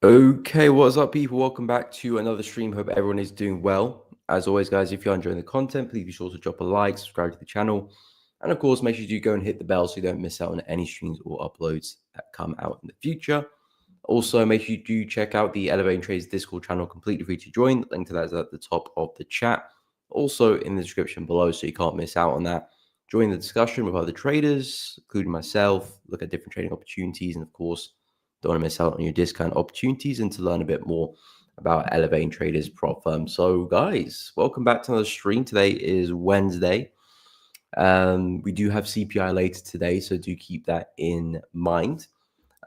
Okay, what's up, people? Welcome back to another stream. Hope everyone is doing well. As always, guys, if you're enjoying the content, please be sure to drop a like, subscribe to the channel, and of course, make sure you go and hit the bell so you don't miss out on any streams or uploads that come out in the future. Also, make sure you do check out the Elevating Trades Discord channel, completely free to join. The link to that is at the top of the chat, also in the description below, so you can't miss out on that. Join the discussion with other traders, including myself, look at different trading opportunities, and of course, don't want to miss out on your discount opportunities and to learn a bit more about Elevating Traders prop firm. So, guys, welcome back to another stream. Today is Wednesday. We do have CPI later today, so do keep that in mind.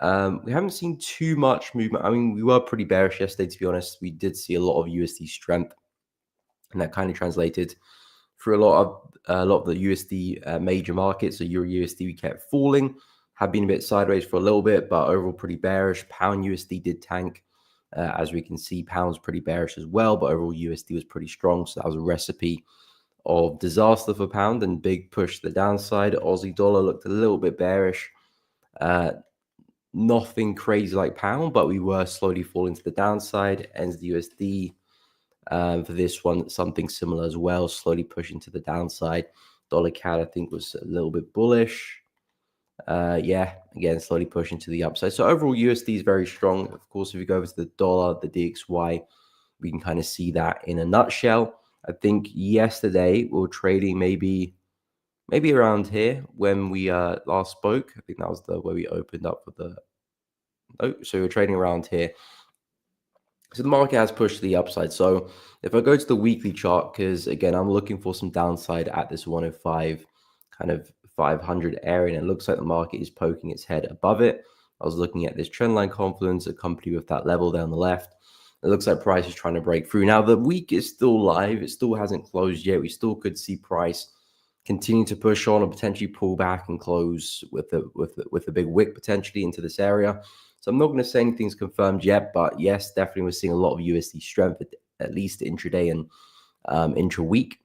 We haven't seen too much movement. I mean, we were pretty bearish yesterday, to be honest. We did see a lot of USD strength, and that kind of translated through a lot of the USD major markets. So Euro USD we kept falling, have been a bit sideways for a little bit, but overall pretty bearish. Pound USD did tank. As we can see, pound's pretty bearish as well, but overall USD was pretty strong. So that was a recipe of disaster for pound and big push to the downside. Aussie dollar looked a little bit bearish. Nothing crazy like pound, but we were slowly falling to the downside. Ends the USD. For this one, something similar as well, slowly pushing to the downside. Dollar CAD, I think, was a little bit bullish. Yeah, again, slowly pushing to the upside. So overall, USD is very strong. Of course, if you go over to the dollar, the DXY, we can kind of see that in a nutshell. I think yesterday we were trading maybe around here when we last spoke. I think that was the where we opened up for the. Oh, so we're trading around here. So the market has pushed to the upside. So if I go to the weekly chart, because again, I'm looking for some downside at this 105 kind of 500 area, and it looks like the market is poking its head above it. I was looking at this trendline confluence accompanied with that level down the left. It looks like price is trying to break through. Now the week is still live. It still hasn't closed yet. We still could see price continue to push on or potentially pull back and close with a big wick potentially into this area. So I'm not going to say anything's confirmed yet, but yes, definitely we're seeing a lot of USD strength at least intraday and intra-week.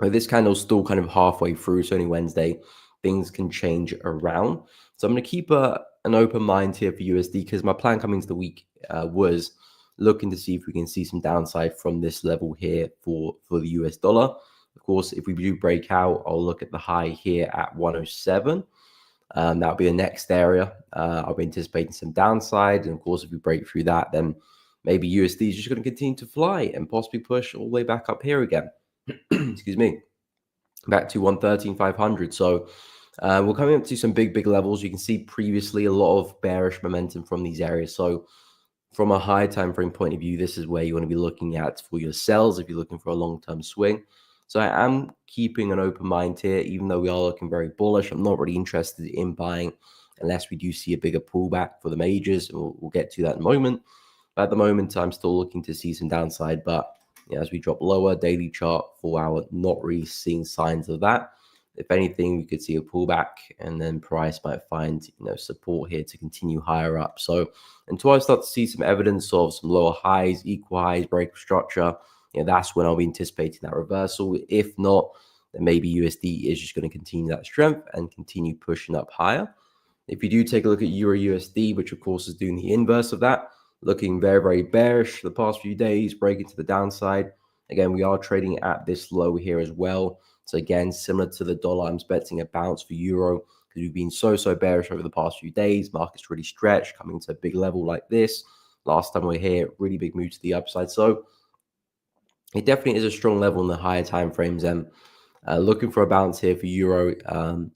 This candle's still kind of halfway through. It's only Wednesday. Things can change around. So I'm going to keep an open mind here for USD because my plan coming into the week was looking to see if we can see some downside from this level here for the US dollar. Of course, if we do break out, I'll look at the high here at 107. That'll be the next area. I'll be anticipating some downside. And of course, if we break through that, then maybe USD is just going to continue to fly and possibly push all the way back up here again. Excuse me. Back to 113,500. So we're coming up to some big levels. You can see previously a lot of bearish momentum from these areas. So from a high time frame point of view, this is where you want to be looking at for your sells if you're looking for a long-term swing. So I am keeping an open mind here, even though we are looking very bullish. I'm not really interested in buying unless we do see a bigger pullback for the majors. We'll get to that in a moment. But at the moment, I'm still looking to see some downside. But as we drop lower, daily chart, 4 hour, not really seeing signs of that. If anything, we could see a pullback and then price might find support here to continue higher up. So until I start to see some evidence of some lower highs, equal highs, break of structure, that's when I'll be anticipating that reversal. If not, then maybe USD is just going to continue that strength and continue pushing up higher. If you do take a look at Euro USD, which of course is doing the inverse of that, looking very bearish the past few days, breaking to the downside. Again, we are trading at this low here as well. So again, similar to the dollar, I'm expecting a bounce for Euro because we've been so bearish over the past few days. Market's really stretched, coming to a big level like this. Last time we were here, really big move to the upside. So it definitely is a strong level in the higher time frames, and looking for a bounce here for Euro,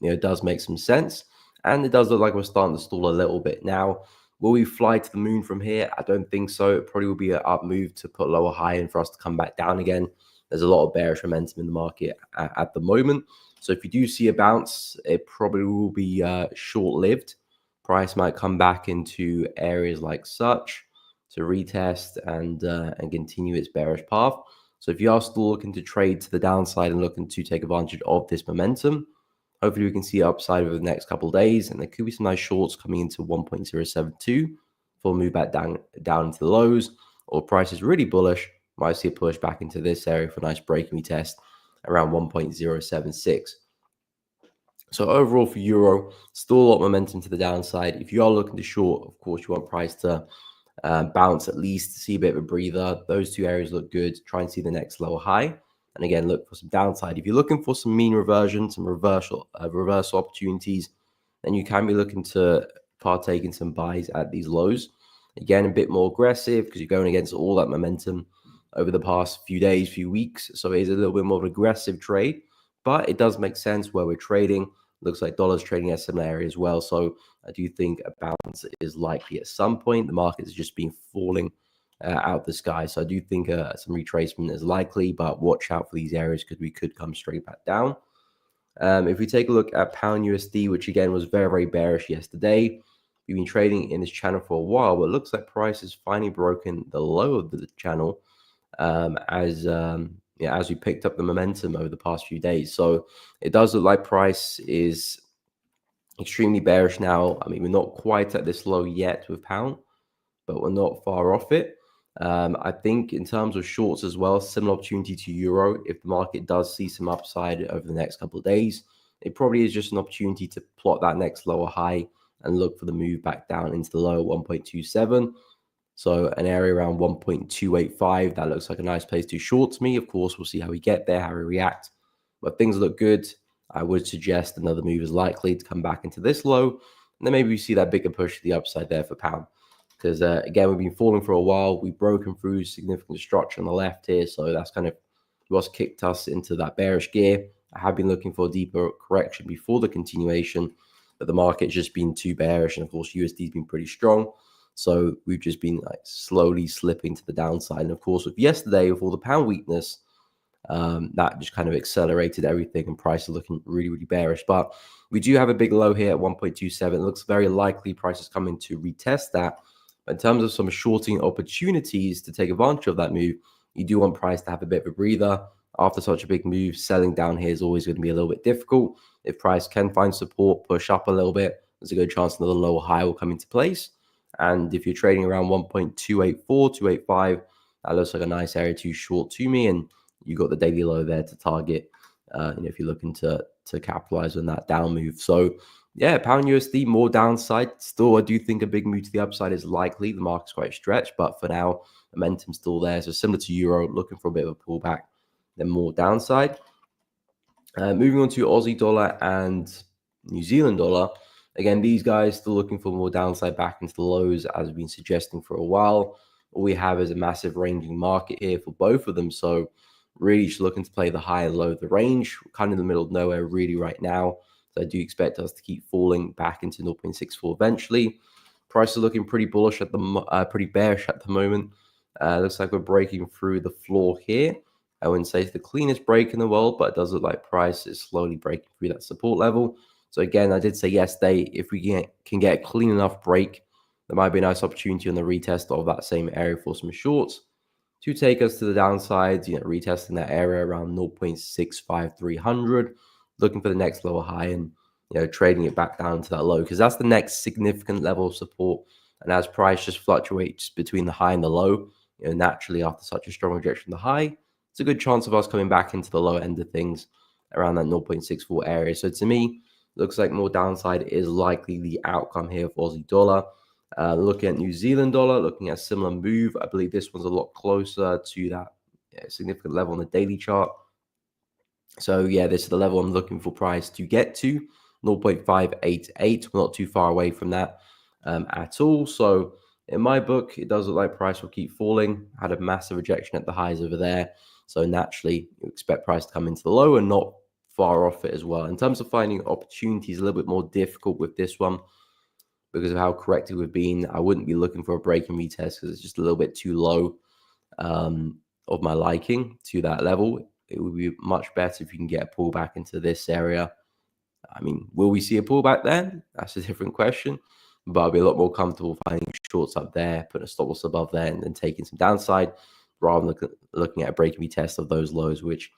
it does make some sense, and it does look like we're starting to stall a little bit. Now, will we fly to the moon from here? I don't think so. It probably will be an up move to put lower high and for us to come back down again. There's a lot of bearish momentum in the market at the moment. So if you do see a bounce, it probably will be short-lived. Price might come back into areas like such to retest and continue its bearish path. So if you are still looking to trade to the downside and looking to take advantage of this momentum, hopefully we can see upside over the next couple of days, and there could be some nice shorts coming into 1.072 for a move back down into the lows, or price is really bullish, might see a push back into this area for a nice breaking test around 1.076. So overall for Euro, still a lot of momentum to the downside. If you are looking to short, of course, you want price to bounce at least, see a bit of a breather. Those two areas look good. Try and see the next lower high. And again, look for some downside. If you're looking for some mean reversion, some reversal opportunities, then you can be looking to partake in some buys at these lows. Again, a bit more aggressive because you're going against all that momentum over the past few days, few weeks. So it is a little bit more of an aggressive trade, but it does make sense where we're trading. Looks like dollars trading at a similar area as well. So I do think a bounce is likely at some point. The market has just been falling out the sky. So I do think some retracement is likely, but watch out for these areas because we could come straight back down. If we take a look at pound USD, which again was very, very bearish yesterday, we've been trading in this channel for a while, but it looks like price has finally broken the low of the channel as we picked up the momentum over the past few days. So it does look like price is extremely bearish now. I mean, we're not quite at this low yet with pound, but we're not far off it. I think in terms of shorts as well, similar opportunity to euro. If the market does see some upside over the next couple of days, it probably is just an opportunity to plot that next lower high and look for the move back down into the low 1.27. So an area around 1.285, that looks like a nice place to short me. Of course, we'll see how we get there, how we react. But things look good. I would suggest another move is likely to come back into this low. And then maybe we see that bigger push to the upside there for pound. Because again, we've been falling for a while. We've broken through significant structure on the left here. So that's kind of what's kicked us into that bearish gear. I have been looking for a deeper correction before the continuation, but the market's just been too bearish. And of course, USD's been pretty strong. So we've just been like slowly slipping to the downside. And of course, with yesterday, with all the pound weakness, that just kind of accelerated everything and price is looking really, really bearish. But we do have a big low here at 1.27. It looks very likely price is coming to retest that. But in terms of some shorting opportunities to take advantage of that move, you do want price to have a bit of a breather. After such a big move, selling down here is always going to be a little bit difficult. If price can find support, push up a little bit, there's a good chance another lower high will come into place. And if you're trading around 1.284, 285, that looks like a nice area to short to me. And you got the daily low there to target, if you're looking to capitalize on that down move. So yeah, pound USD, more downside. Still, I do think a big move to the upside is likely. The market's quite stretched, but for now, momentum's still there. So similar to euro, looking for a bit of a pullback, then more downside. Moving on to Aussie dollar and New Zealand dollar. Again, these guys still looking for more downside back into the lows, as I've been suggesting for a while. All we have is a massive ranging market here for both of them. So really just looking to play the high and low of the range. We're kind of in the middle of nowhere really right now. So I do expect us to keep falling back into 0.64 eventually. Price is looking pretty bullish at the pretty bearish at the moment. Looks like we're breaking through the floor here. I wouldn't say it's the cleanest break in the world, but it does look like price is slowly breaking through that support level. So again, I did say yesterday, if we can get a clean enough break, there might be a nice opportunity on the retest of that same area for some shorts to take us to the downside, retesting that area around 0.65300, looking for the next lower high and, trading it back down to that low, because that's the next significant level of support. And as price just fluctuates between the high and the low, naturally after such a strong rejection of the high, it's a good chance of us coming back into the lower end of things around that 0.64 area. So to me, looks like more downside is likely the outcome here for Aussie dollar. Looking at New Zealand dollar, looking at a similar move. I believe this one's a lot closer to that significant level on the daily chart. So yeah, this is the level I'm looking for price to get to, 0.588. We're not too far away from that at all. So in my book, it does look like price will keep falling. Had a massive rejection at the highs over there. So naturally, you expect price to come into the low and not far off it as well. In terms of finding opportunities, a little bit more difficult with this one because of how corrected we've been. I wouldn't be looking for a break and retest because it's just a little bit too low of my liking to that level. It would be much better if you can get a pullback into this area. I mean, will we see a pullback there? That's a different question. But I'll be a lot more comfortable finding shorts up there, putting a stop loss above there, and then taking some downside rather than looking at a break and retest of those lows, which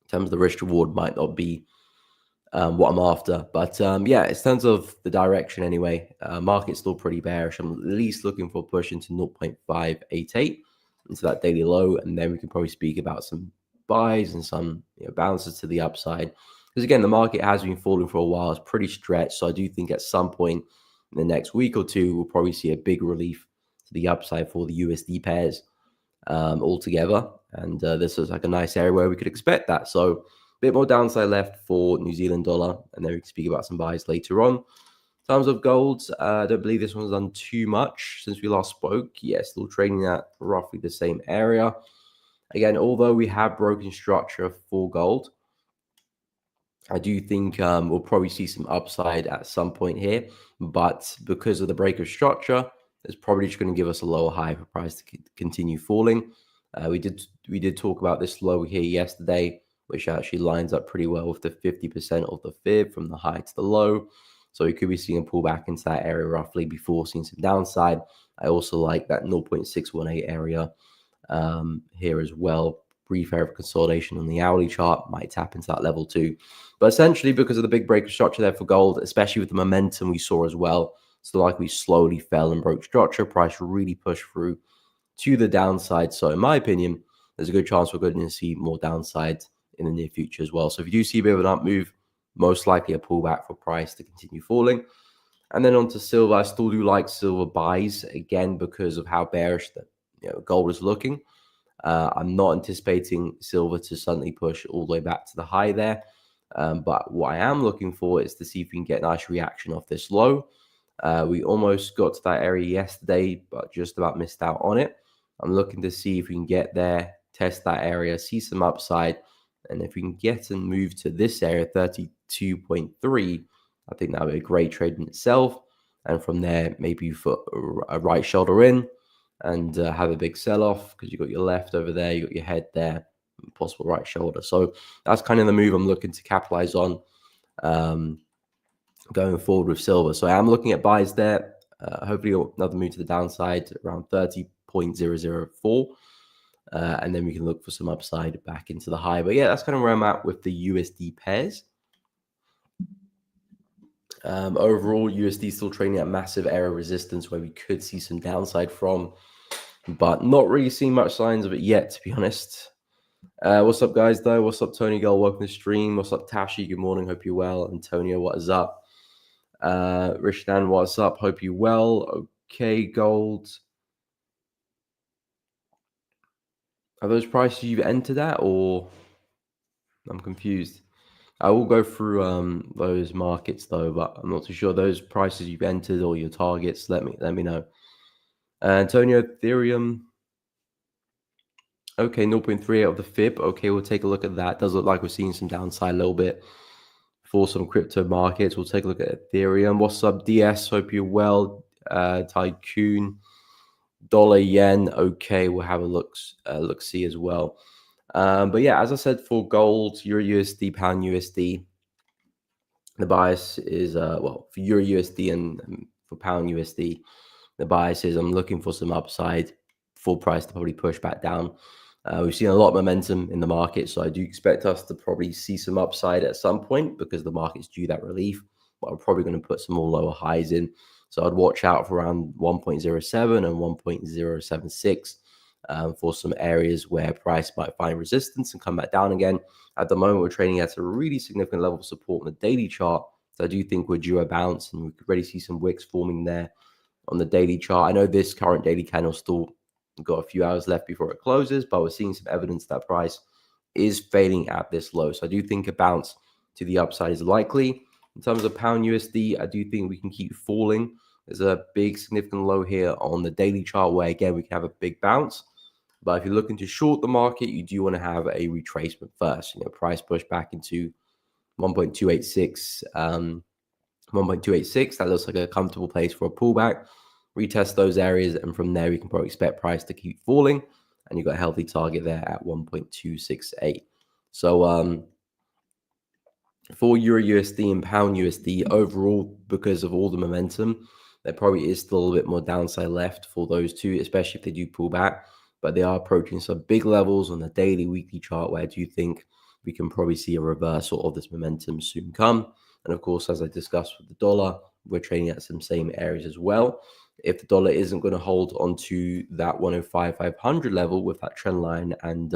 in terms of the risk reward might not be what I'm after. But yeah, in terms of the direction anyway, market's still pretty bearish. I'm at least looking for a push into 0.588 into that daily low, and then we can probably speak about some buys and some bounces to the upside. Because again, the market has been falling for a while. It's pretty stretched. So I do think at some point in the next week or two, we'll probably see a big relief the upside for the USD pairs altogether. And this is like a nice area where we could expect that. So a bit more downside left for New Zealand dollar, and then we can speak about some buys later on. In terms of gold, I don't believe this one's done too much since we last spoke. Yeah, still trading at roughly the same area. Again, although we have broken structure for gold, I do think we'll probably see some upside at some point here, but because of the break of structure, it's probably just going to give us a lower high for price to continue falling. We did talk about this low here yesterday, which actually lines up pretty well with the 50% of the fib from the high to the low. So we could be seeing a pullback into that area roughly before seeing some downside. I also like that 0.618 area here as well. Brief area of consolidation on the hourly chart might tap into that level too. But essentially, because of the big break of structure there for gold, especially with the momentum we saw as well, so like we slowly fell and broke structure, price really pushed through to the downside. So in my opinion, there's a good chance we're going to see more downside in the near future as well. So if you do see a bit of an up move, most likely a pullback for price to continue falling. And then onto silver, I still do like silver buys again because of how bearish the gold is looking. I'm not anticipating silver to suddenly push all the way back to the high there. But what I am looking for is to see if we can get a nice reaction off this low. We almost got to that area yesterday, but just about missed out on it. I'm looking to see if we can get there, test that area, see some upside. And if we can get and move to this area, 32.3, I think that would be a great trade in itself. And from there, maybe you put a right shoulder in and have a big sell-off because you got your left over there, you got your head there, possible right shoulder. So that's kind of the move I'm looking to capitalize on going forward with silver. So I am looking at buys there. Hopefully another move to the downside around 30.004. And then we can look for some upside back into the high. But yeah, that's kind of where I'm at with the USD pairs. Overall, USD still trading at massive area resistance where we could see some downside from, but not really seeing much signs of it yet, to be honest. What's up, guys, though? What's up, Tony Gull? Welcome to the stream. What's up, Tashi? Good morning. Hope you're well. Antonio, what is up? Rishdan, what's up? Hope you're well. Okay, gold. Are those prices you've entered at, or I'm confused? I will go through those markets though, but I'm not too sure those prices you've entered or your targets. Let me know. Antonio, Ethereum. Okay, 0.38 of the fib. Okay, we'll take a look at that. Does look like we're seeing some downside a little bit for some crypto markets. We'll take a look at Ethereum. What's up, DS? Hope you're well. Tycoon, dollar, yen. Okay, we'll have a look see as well. But yeah, as I said, for gold, Euro USD, Pound USD, the bias is for Euro USD and for Pound USD, the bias is I'm looking for some upside, full price to probably push back down. We've seen a lot of momentum in the market, so I do expect us to probably see some upside at some point because the market's due that relief. But I'm probably going to put some more lower highs in. So I'd watch out for around 1.07 and 1.076 for some areas where price might find resistance and come back down again. At the moment, we're trading at a really significant level of support on the daily chart. So I do think we're due a bounce, and we could already see some wicks forming there on the daily chart. I know this current daily candle still got a few hours left before it closes, but we're seeing some evidence that price is fading at this low. So I do think a bounce to the upside is likely. In terms of Pound USD, I do think we can keep falling. There's a big significant low here on the daily chart where, again, we can have a big bounce. But if you're looking to short the market, you do want to have a retracement first. Price push back into 1.286. 1.286, that looks like a comfortable place for a pullback. Retest those areas, and from there we can probably expect price to keep falling, and you've got a healthy target there at 1.268. So for Euro USD and Pound USD overall, because of all the momentum, there probably is still a little bit more downside left for those two, especially if they do pull back. But they are approaching some big levels on the daily, weekly chart where I do think we can probably see a reversal of this momentum soon come. And of course, as I discussed with the dollar, we're trading at some same areas as well. If the dollar isn't going to hold onto that 105,500 level with that trend line and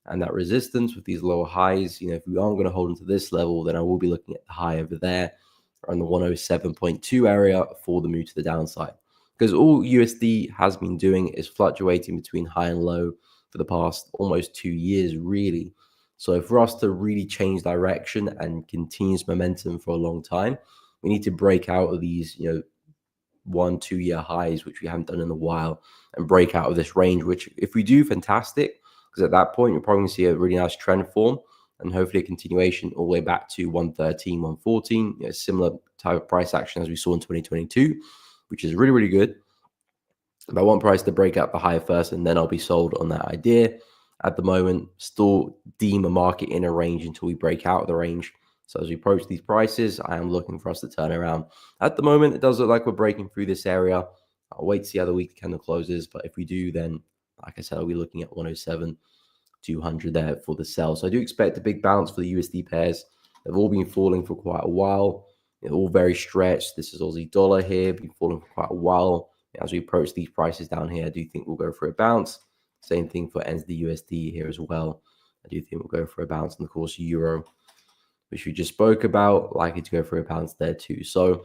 that resistance with these lower highs, if we aren't going to hold into this level, then I will be looking at the high over there around the 107.2 area for the move to the downside. because all USD has been doing is fluctuating between high and low for the past almost 2 years, really. So for us to really change direction and continuous momentum for a long time, we need to break out of these, 1-2 year highs, which we haven't done in a while, and break out of this range, which if we do, fantastic, because at that point, you're probably going to see a really nice trend form and hopefully a continuation all the way back to 113, 114, similar type of price action as we saw in 2022, which is really, really good. But I want price to break out the high first, and then I'll be sold on that idea. At the moment, still deem a market in a range until we break out of the range. So as we approach these prices, I am looking for us to turn around. At the moment, it does look like we're breaking through this area. I'll wait to see how the weekly candle closes. But if we do, then, like I said, I'll be looking at 107, 200 there for the sell. So I do expect a big bounce for the USD pairs. They've all been falling for quite a while. They're all very stretched. This is Aussie dollar here, been falling for quite a while. As we approach these prices down here, I do think we'll go for a bounce. Same thing for NZD USD here as well. I do think we'll go for a bounce. And of course, Euro, which we just spoke about, likely to go for a bounce there too. So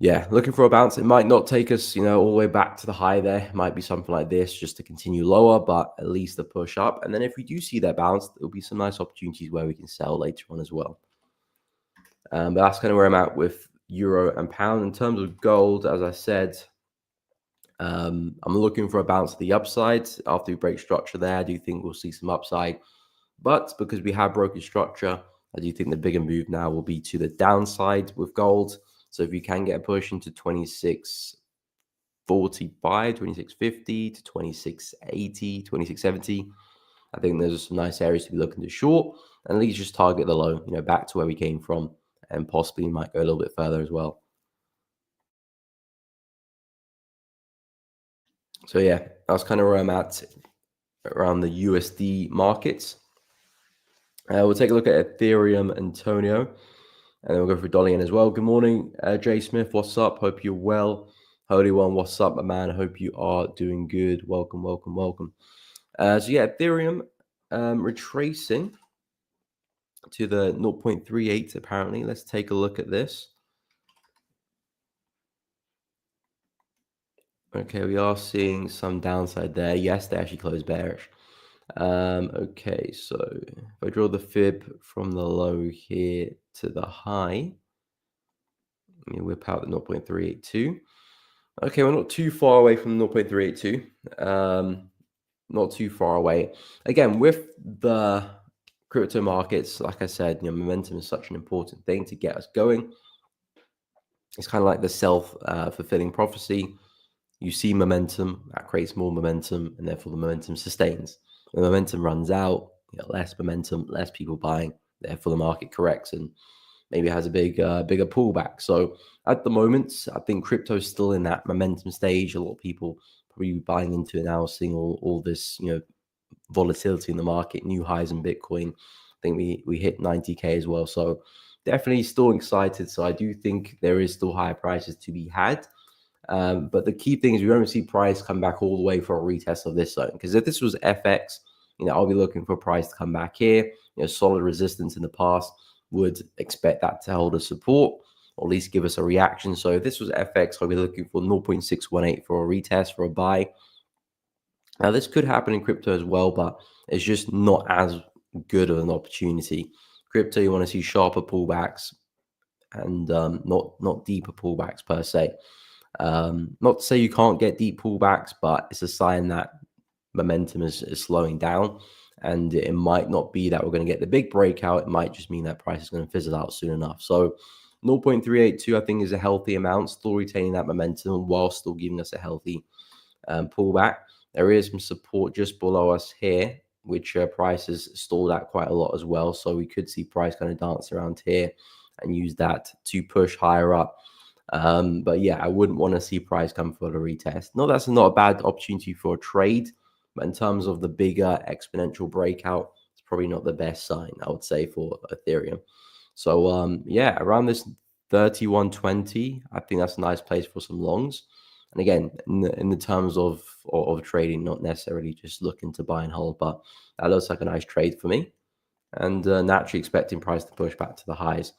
yeah, looking for a bounce. It might not take us, all the way back to the high there. It might be something like this just to continue lower, but at least a push up. And then if we do see that bounce, there'll be some nice opportunities where we can sell later on as well. But that's kind of where I'm at with Euro and pound. In terms of gold, as I said, I'm looking for a bounce to the upside. After we break structure there, I do think we'll see some upside. But because we have broken structure, I do think the bigger move now will be to the downside with gold. So if you can get a push into 26.45, 26.50 to 26.80, 26.70, I think there's some nice areas to be looking to short, and at least just target the low, back to where we came from, and possibly might go a little bit further as well. So yeah, that's kind of where I'm at around the USD markets. We'll take a look at Ethereum, Antonio, and then we'll go for Dolly in as well. Good morning, Jay Smith. What's up? Hope you're well. Holy One, what's up, my man? Hope you are doing good. Welcome, welcome, welcome. So yeah, Ethereum retracing to the 0.38 apparently. Let's take a look at this. Okay, we are seeing some downside there. Yes, they actually closed bearish. Okay, so if I draw the fib from the low here to the high, let me whip out the 0.382. Okay, we're not too far away from 0.382. Not too far away. Again, with the crypto markets, like I said, momentum is such an important thing to get us going. It's kind of like the self-fulfilling prophecy. You see momentum, that creates more momentum, and therefore the momentum sustains. When the momentum runs out, less momentum, less people buying, therefore the market corrects and maybe has a bigger pullback. So at the moment, I think crypto is still in that momentum stage. A lot of people probably buying into it now, seeing all this, volatility in the market, new highs in Bitcoin. I think we hit 90K as well. So definitely still excited. So I do think there is still higher prices to be had. But the key thing is we don't see price come back all the way for a retest of this zone. Because if this was FX, I'll be looking for price to come back here. Solid resistance in the past, would expect that to hold a support or at least give us a reaction. So if this was FX, I'll be looking for 0.618 for a retest, for a buy. Now, this could happen in crypto as well, but it's just not as good of an opportunity. Crypto, you want to see sharper pullbacks and not deeper pullbacks per se. Not to say you can't get deep pullbacks, but it's a sign that momentum is slowing down, and it might not be that we're going to get the big breakout. It might just mean that price is going to fizzle out soon enough. So 0.382, I think, is a healthy amount, still retaining that momentum while still giving us a healthy pullback. There is some support just below us here, which price has stalled at quite a lot as well. So we could see price kind of dance around here and use that to push higher up. But yeah, I wouldn't want to see price come for the retest. No, that's not a bad opportunity for a trade, but in terms of the bigger exponential breakout, it's probably not the best sign, I would say, for Ethereum. So yeah, around this 31.20, I think that's a nice place for some longs. And again, in the terms of trading, not necessarily just looking to buy and hold, but that looks like a nice trade for me. And naturally expecting price to push back to the highs.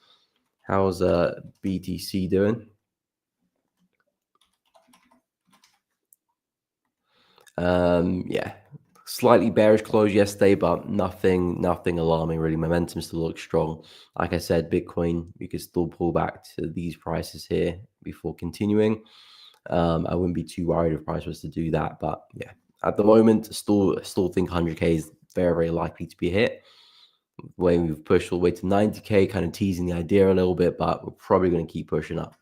How's BTC doing? Yeah, slightly bearish close yesterday, but nothing alarming really. Momentum still looks strong. Like I said, Bitcoin, you could still pull back to these prices here before continuing. I wouldn't be too worried if price was to do that, but yeah, at the moment, still think 100K is very likely to be hit. When we've pushed all the way to 90K, kind of teasing the idea a little bit, but we're probably going to keep pushing up.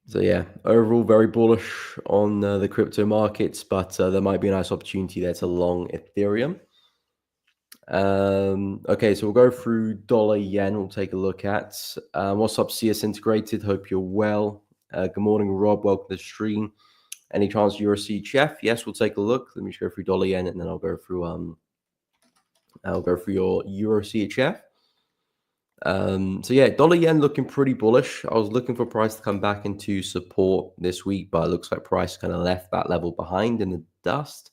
So yeah, overall very bullish on the crypto markets, but there might be a nice opportunity there to long Ethereum. Okay, so we'll go through dollar yen. We'll take a look at what's up, CS Integrated. Hope you're well. Good morning, Rob. Welcome to the stream. Any chance you're a CHF? Yes, we'll take a look. Let me just go through dollar yen, and then I'll go through your Euro CHF. So yeah, dollar yen looking pretty bullish. I was looking for price to come back into support this week, but it looks like price kind of left that level behind in the dust.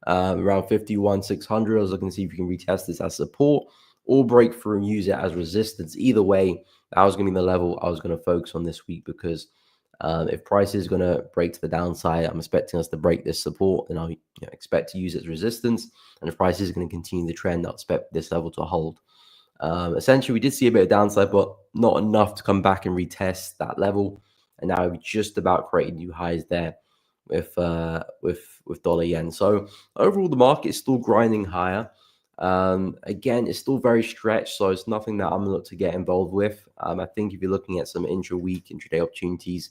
Around 51,600. I was looking to see if you can retest this as support or break through and use it as resistance. Either way, that was going to be the level I was going to focus on this week, because if price is going to break to the downside, I'm expecting us to break this support, and I expect to use it as resistance. And if price is going to continue the trend, I'll expect this level to hold. Essentially, we did see a bit of downside, but not enough to come back and retest that level. And now we just about created new highs there with dollar yen. So overall, the market is still grinding higher. Again, it's still very stretched, so it's nothing that I'm going to look to get involved with. I think if you're looking at some intra-week, intraday opportunities,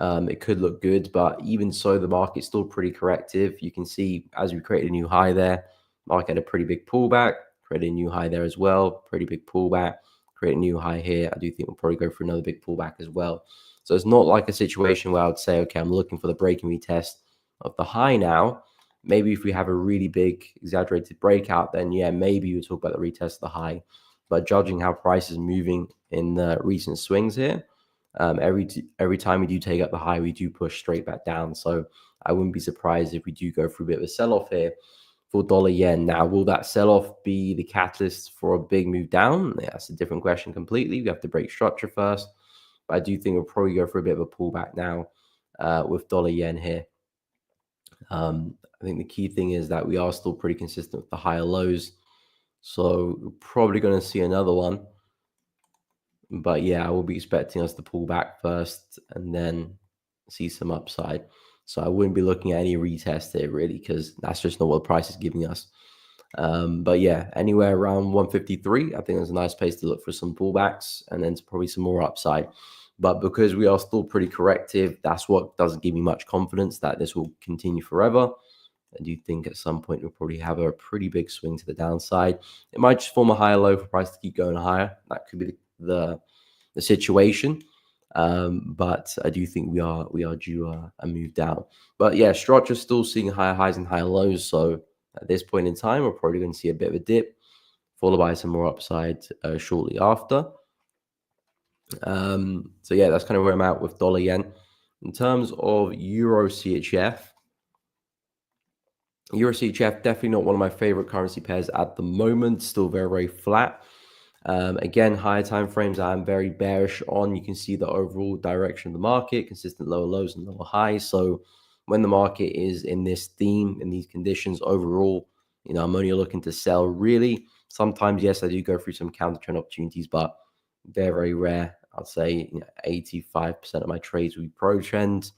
it could look good, but even so, the market's still pretty corrective. You can see as we created a new high there, market had a pretty big pullback, created a new high there as well, pretty big pullback, create a new high here. I do think we'll probably go for another big pullback as well. So it's not like a situation where I would say, okay, I'm looking for the break and retest of the high now. Maybe if we have a really big exaggerated breakout, then yeah, maybe you talk about the retest of the high. But judging how price is moving in the recent swings here, every time we do take up the high, we do push straight back down. So I wouldn't be surprised if we do go through a bit of a sell-off here for dollar yen. Now, will that sell-off be the catalyst for a big move down? Yeah, that's a different question completely. We have to break structure first. But I do think we'll probably go for a bit of a pullback now with dollar yen here. I think the key thing is that we are still pretty consistent with the higher lows. So we're probably going to see another one. But yeah, I will be expecting us to pull back first and then see some upside. So I wouldn't be looking at any retest here really, because that's just not what the price is giving us. But yeah, anywhere around 153, I think there's a nice place to look for some pullbacks and then probably some more upside. But because we are still pretty corrective, that's what doesn't give me much confidence that this will continue forever. I do think at some point we'll probably have a pretty big swing to the downside. It might just form a higher low for price to keep going higher. That could be the situation. But I do think we are due a move down. But yeah, structure still seeing higher highs and higher lows. So at this point in time, we're probably going to see a bit of a dip, followed by some more upside shortly after. So yeah, that's kind of where I'm at with dollar yen. In terms of Euro CHF, definitely not one of my favorite currency pairs at the moment. Still very flat. Again, higher time frames I'm very bearish on. You can see the overall direction of the market, consistent lower lows and lower highs. So when the market is in this theme, in these conditions overall, I'm only looking to sell really. Sometimes, yes, I do go through some counter trend opportunities, but very rare. I'd say 85% of my trades will be pro trend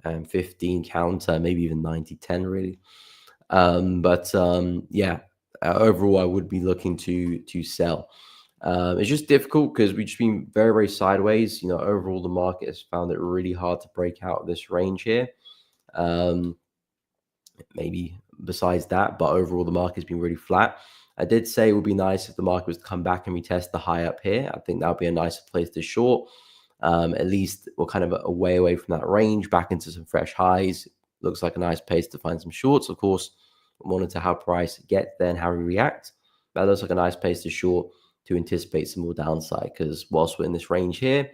and 15 counter, maybe even 90-10 really. Yeah, overall, I would be looking to sell. It's just difficult because we've just been very sideways. Overall, the market has found it really hard to break out of this range here. Maybe besides that, but overall, the market's been really flat. I did say it would be nice if the market was to come back and retest the high up here. I think that would be a nicer place to short. At least we're kind of a way away from that range, back into some fresh highs. Looks like a nice place to find some shorts. Of course, monitor how price gets there and how we react. That looks like a nice place to short to anticipate some more downside, because whilst we're in this range here,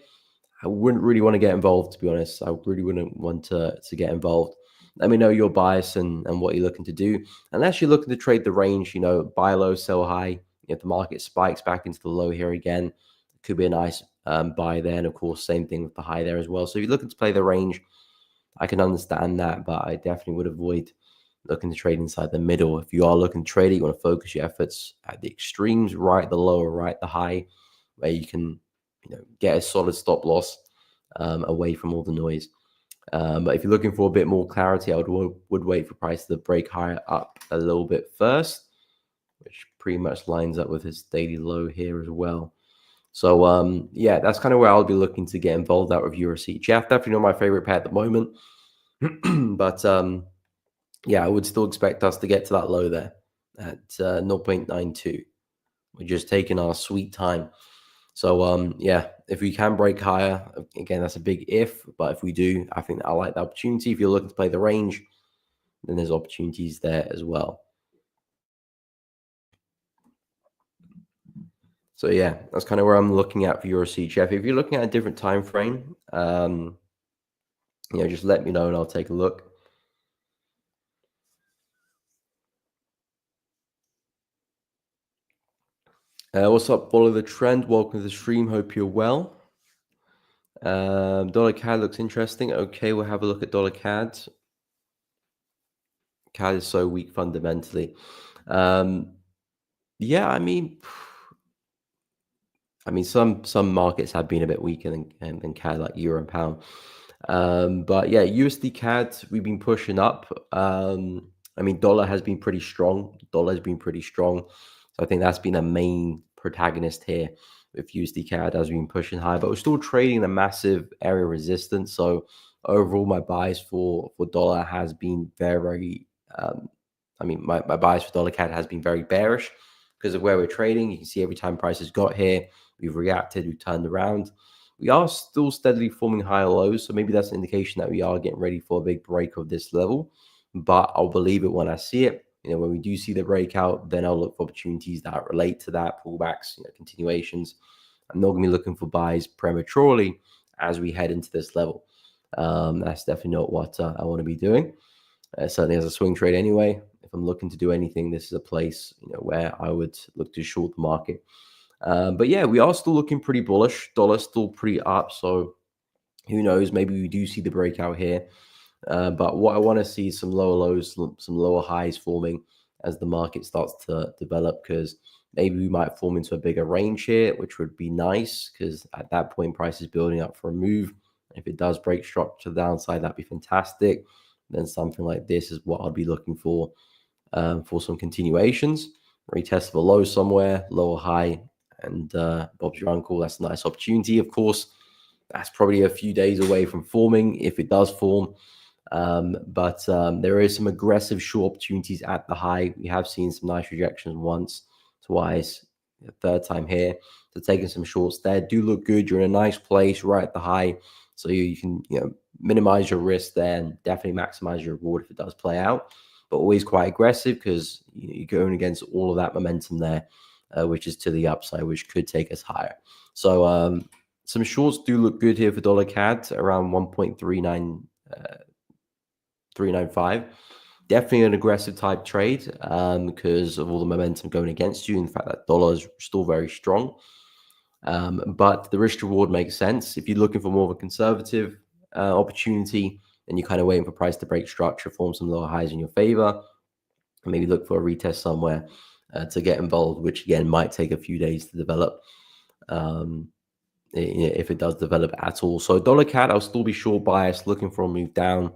I wouldn't really want to get involved, to be honest. I really wouldn't want to get involved. Let me know your bias and what you're looking to do. Unless you're looking to trade the range, buy low, sell high. If the market spikes back into the low here again, it could be a nice buy there. And of course, same thing with the high there as well. So if you're looking to play the range, I can understand that, but I definitely would avoid looking to trade inside the middle. If you are looking to trade, you want to focus your efforts at the extremes, right the lower, right the high, where you can get a solid stop loss away from all the noise. But if you're looking for a bit more clarity, I would wait for price to break higher up a little bit first, which pretty much lines up with his daily low here as well. So yeah, that's kind of where I'll be looking to get involved out with USC. Jeff, definitely not my favorite pair at the moment, but yeah, I would still expect us to get to that low there at 0.92. We're just taking our sweet time. So yeah, if we can break higher, again, that's a big if, but if we do, I think I like the opportunity. If you're looking to play the range, then there's opportunities there as well. So yeah, that's kind of where I'm looking at for your CHF. If you're looking at a different time frame, just let me know and I'll take a look. What's up? Follow the trend. Welcome to the stream. Hope you're well. Dollar CAD looks interesting. Okay, we'll have a look at dollar CAD. CAD is so weak fundamentally. Yeah, I mean, some markets have been a bit weaker than CAD, like euro and pound. But yeah, USD CAD we've been pushing up. I mean, dollar has been pretty strong. Dollar has been pretty strong. So I think that's been a main protagonist here with USD CAD as we've been pushing high, but we're still trading a massive area of resistance. So overall, my bias for dollar has been very, my bias for dollar CAD has been very bearish because of where we're trading. You can see every time prices got here, we've reacted, we've turned around. We are still steadily forming higher lows, so maybe that's an indication that we are getting ready for a big break of this level. But I'll believe it when I see it. When we do see the breakout, then I'll look for opportunities that relate to that, pullbacks, continuations. I'm not going to be looking for buys prematurely as we head into this level. That's definitely not what I want to be doing. Certainly as a swing trade anyway. If I'm looking to do anything, this is a place where I would look to short the market. But yeah, we are still looking pretty bullish. Dollar's still pretty up, so who knows? Maybe we do see the breakout here. But what I want to see is some lower lows, some lower highs forming as the market starts to develop, because maybe we might form into a bigger range here, which would be nice because at that point, price is building up for a move. If it does break structure to the downside, that'd be fantastic. Then something like this is what I'll be looking for some continuations. Retest of a low somewhere, lower high, and Bob's your uncle. That's a nice opportunity. Of course, that's probably a few days away from forming if it does form. But there is some aggressive short opportunities at the high. We have seen some nice rejections once, twice, third time here. So taking some shorts there do look good. You're in a nice place right at the high, so you can minimize your risk there and definitely maximize your reward if it does play out. But always quite aggressive because you're going against all of that momentum there, which is to the upside, which could take us higher. So some shorts do look good here for dollar CAD around 1.395. Definitely an aggressive type trade because of all the momentum going against you. In fact, that dollar is still very strong. But the risk reward makes sense. If you're looking for more of a conservative opportunity, then you're kind of waiting for price to break structure, form some lower highs in your favor, and maybe look for a retest somewhere to get involved, which again might take a few days to develop. If it does develop at all. So dollar CAD, I'll still be short biased, looking for a move down.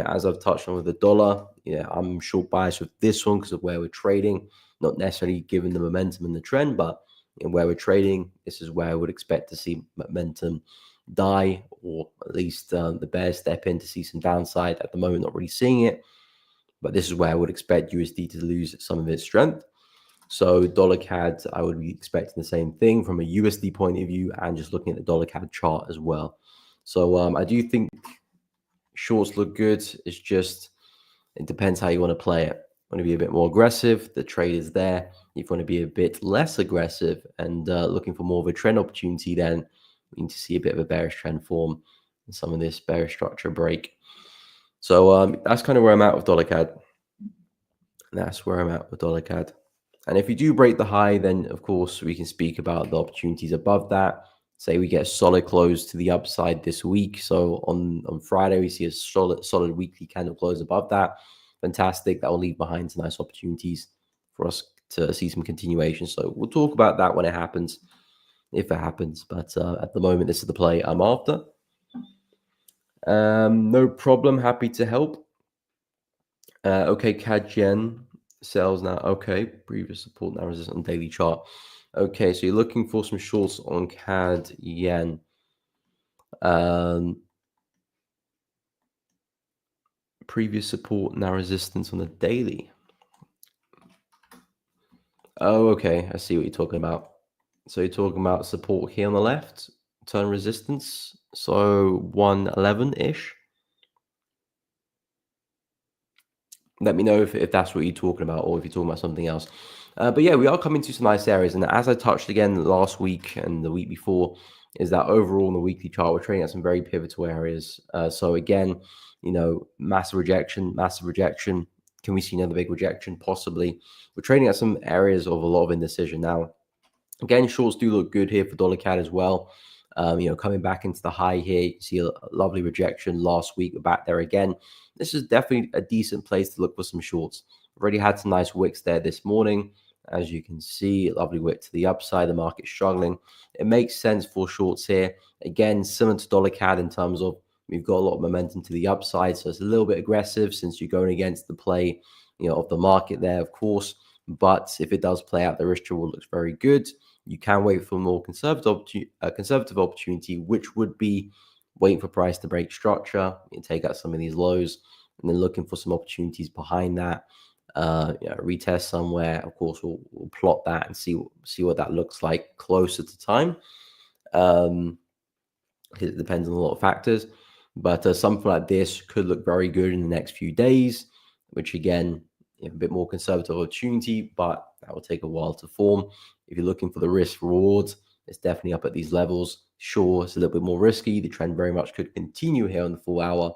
As I've touched on with the dollar, I'm short biased with this one because of where we're trading, not necessarily given the momentum and the trend, but where we're trading, this is where I would expect to see momentum die, or at least the bears step in to see some downside. At the moment, not really seeing it, but this is where I would expect USD to lose some of its strength. So dollar CAD, I would be expecting the same thing from a USD point of view and just looking at the dollar CAD chart as well. So I do think shorts look good. It's just, it depends how you want to play it. Want to be a bit more aggressive, the trade is there. If you want to be a bit less aggressive and looking for more of a trend opportunity, then we need to see a bit of a bearish trend form and some of this bearish structure break. So that's kind of where I'm at with dollar CAD. That's where I'm at with dollar CAD. And if you do break the high, then of course we can speak about the opportunities above that. say we get a solid close to the upside this week. So on Friday, we see a solid weekly candle close above that. Fantastic. That will leave behind some nice opportunities for us to see some continuation. So we'll talk about that when it happens, if it happens. But at the moment, this is the play I'm after. No problem. Happy to help. Okay, CAD Yen sells now. Okay, previous support now resistance on daily chart. Okay, so you're looking for some shorts on CAD Yen. Previous support now resistance on the daily. Oh, okay, I see what you're talking about. So you're talking about support here on the left, turn resistance. So 111-ish. Let me know if that's what you're talking about or if you're talking about something else. But yeah, we are coming to some nice areas. And as I touched again last week and the week before, is that overall in the weekly chart, we're trading at some very pivotal areas. So again, massive rejection. Can we see another big rejection? Possibly. We're trading at some areas of a lot of indecision. Now, again, shorts do look good here for dollar CAD as well. Coming back into the high here, you see a lovely rejection last week. We're back there again. This is definitely a decent place to look for some shorts. Already had some nice wicks there this morning. As you can see, lovely wick to the upside. The market's struggling. It makes sense for shorts here. Again, similar to dollar CAD in terms of we've got a lot of momentum to the upside. So it's a little bit aggressive since you're going against the play, of the market there, of course. But if it does play out, the risk reward looks very good. You can wait for a more conservative opportunity, which would be waiting for price to break structure, take out some of these lows, and then looking for some opportunities behind that. Retest somewhere. Of course, we'll plot that and see what that looks like closer to time. It depends on a lot of factors, but something like this could look very good in the next few days, which again, a bit more conservative opportunity, but that will take a while to form. If you're looking for the risk rewards, it's definitely up at these levels. Sure, it's a little bit more risky. The trend very much could continue here on the full hour,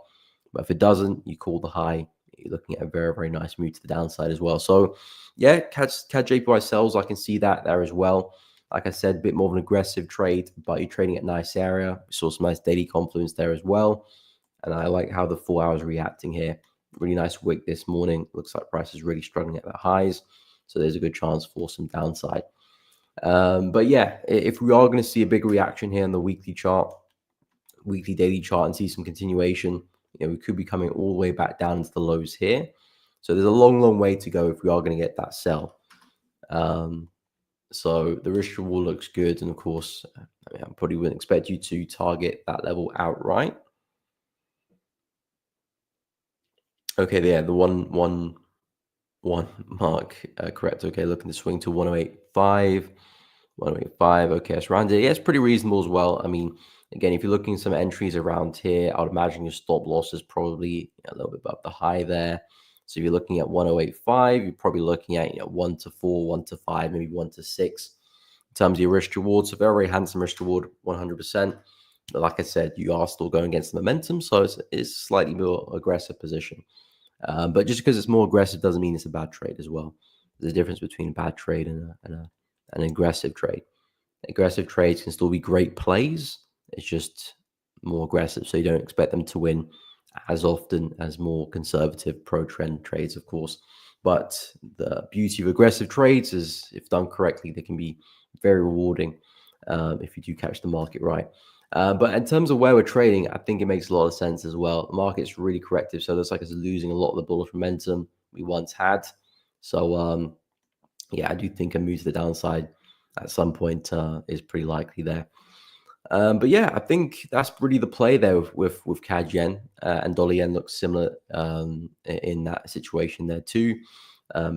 but if it doesn't, you call the high. You're looking at a very, very nice move to the downside as well. So yeah, CAD JPY sells. I can see that there as well. Like I said, a bit more of an aggressive trade, but you're trading at nice area. We saw some nice daily confluence there as well. And I like how the 4 hours reacting here. Really nice wick this morning. Looks like price is really struggling at the highs. So there's a good chance for some downside. But yeah, if we are going to see a big reaction here on the weekly chart, weekly daily chart, and see some continuation, we could be coming all the way back down into the lows here. So there's a long, long way to go if we are going to get that sell. So the risk reward looks good. And of course, I probably wouldn't expect you to target that level outright. Okay, yeah, the one mark, correct. Okay, looking to swing to 108.5. 108.5. Okay, that's around it. Yeah, it's pretty reasonable as well. I mean, again, if you're looking at some entries around here, I would imagine your stop loss is probably a little bit above the high there. So if you're looking at 108.5, you're probably looking at 1 to 4, 1 to 5, maybe 1 to 6 in terms of your risk reward. So very, very handsome risk reward, 100%. But like I said, you are still going against the momentum, so it's slightly more aggressive position. But just because it's more aggressive doesn't mean it's a bad trade as well. There's a difference between a bad trade and an aggressive trade. Aggressive trades can still be great plays. It's just more aggressive, so you don't expect them to win as often as more conservative pro-trend trades, of course. But the beauty of aggressive trades is, if done correctly, they can be very rewarding if you do catch the market right. But in terms of where we're trading, I think it makes a lot of sense as well. The market's really corrective, so it looks like it's losing a lot of the bullish momentum we once had. So yeah, I do think a move to the downside at some point is pretty likely there. But yeah, I think that's really the play there with CAD Yen, and Dollar Yen looks similar in that situation there too.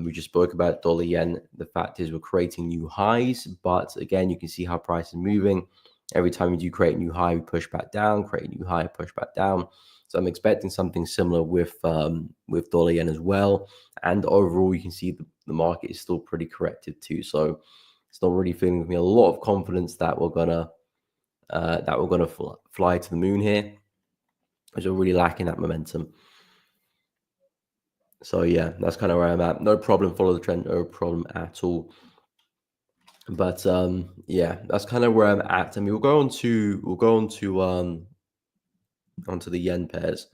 We just spoke about Dollar Yen. The fact is we're creating new highs, but again, you can see how price is moving. Every time we do create a new high, we push back down, create a new high, push back down. So I'm expecting something similar with Dollar Yen as well. And overall, you can see the market is still pretty corrected too. So it's not really feeling with me a lot of confidence that we're gonna fly to the moon here, because we're really lacking that momentum. So yeah, that's kind of where I'm at. No problem. Follow the trend. No problem at all. But yeah, that's kind of where I'm at. I mean, we'll go on to onto the yen pairs.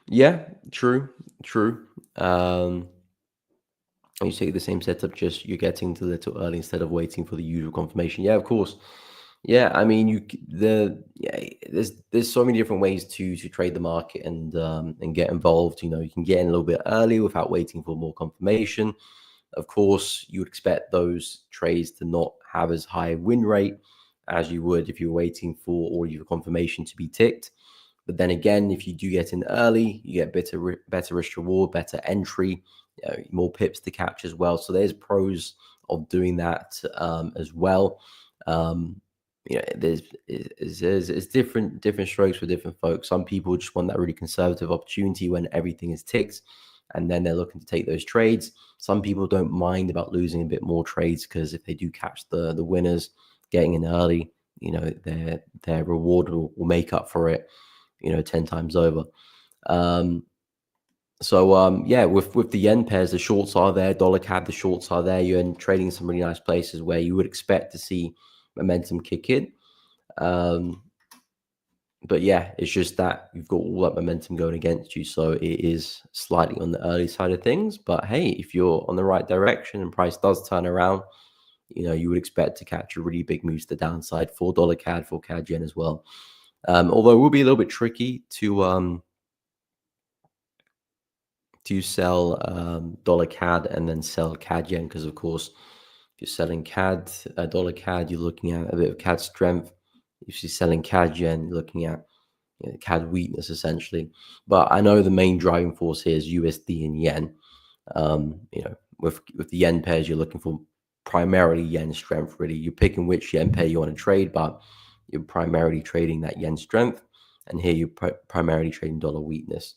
Yeah, true, true. And you take the same setup, just you're getting to a little early instead of waiting for the usual confirmation. Yeah, of course. Yeah, I mean, there's so many different ways to trade the market and get involved. You know, you can get in a little bit early without waiting for more confirmation. Of course, you would expect those trades to not have as high a win rate as you would if you're waiting for all your confirmation to be ticked. But then again, if you do get in early, you get better risk reward, better entry, more pips to catch as well. So there's pros of doing that as well. Um, there's different strokes for different folks. Some people just want that really conservative opportunity when everything is ticked, and then they're looking to take those trades. Some people don't mind about losing a bit more trades because if they do catch the winners getting in early, their reward will make up for it, 10 times over. Um, yeah, with the yen pairs, the shorts are there, dollar CAD, the shorts are there. You're in trading some really nice places where you would expect to see momentum kick in. Um, but yeah, it's just that you've got all that momentum going against you. So it is slightly on the early side of things. But hey, if you're on the right direction and price does turn around, you would expect to catch a really big move to the downside for dollar CAD, for CAD yen as well. Although it will be a little bit tricky to sell dollar CAD and then sell CAD yen because, of course, if you're selling CAD, dollar CAD, you're looking at a bit of CAD strength. If you're selling CAD yen, you're looking at CAD weakness essentially. But I know the main driving force here is USD and yen. With the yen pairs, you're looking for primarily yen strength. Really, you're picking which yen pair you want to trade, but you're primarily trading that yen strength. And here you're primarily trading dollar weakness.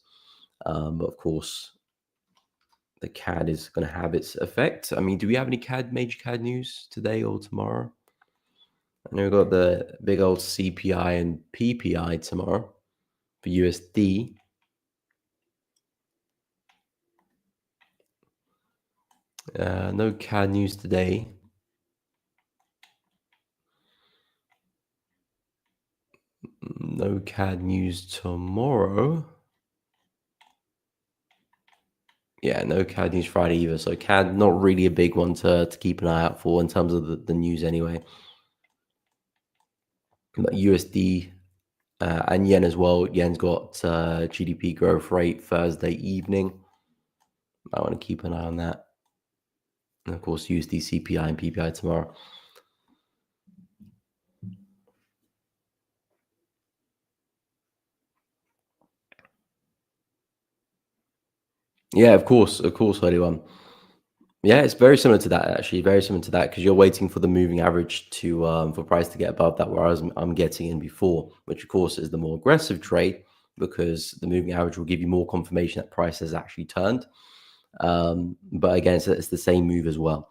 But of course, the CAD is going to have its effect. I mean, do we have any major CAD news today or tomorrow? I know we've got the big old CPI and PPI tomorrow for USD. No CAD news today. No CAD news tomorrow. Yeah, no CAD news Friday either. So CAD, not really a big one to keep an eye out for in terms of the news anyway. But USD and yen as well. Yen's got GDP growth rate Thursday evening. I want to keep an eye on that. And of course, USD CPI and PPI tomorrow. Yeah, of course, 31. Yeah, it's very similar to that actually. Very similar to that because you're waiting for the moving average to for price to get above that, whereas I'm getting in before, which of course is the more aggressive trade because the moving average will give you more confirmation that price has actually turned. But again, it's the same move as well.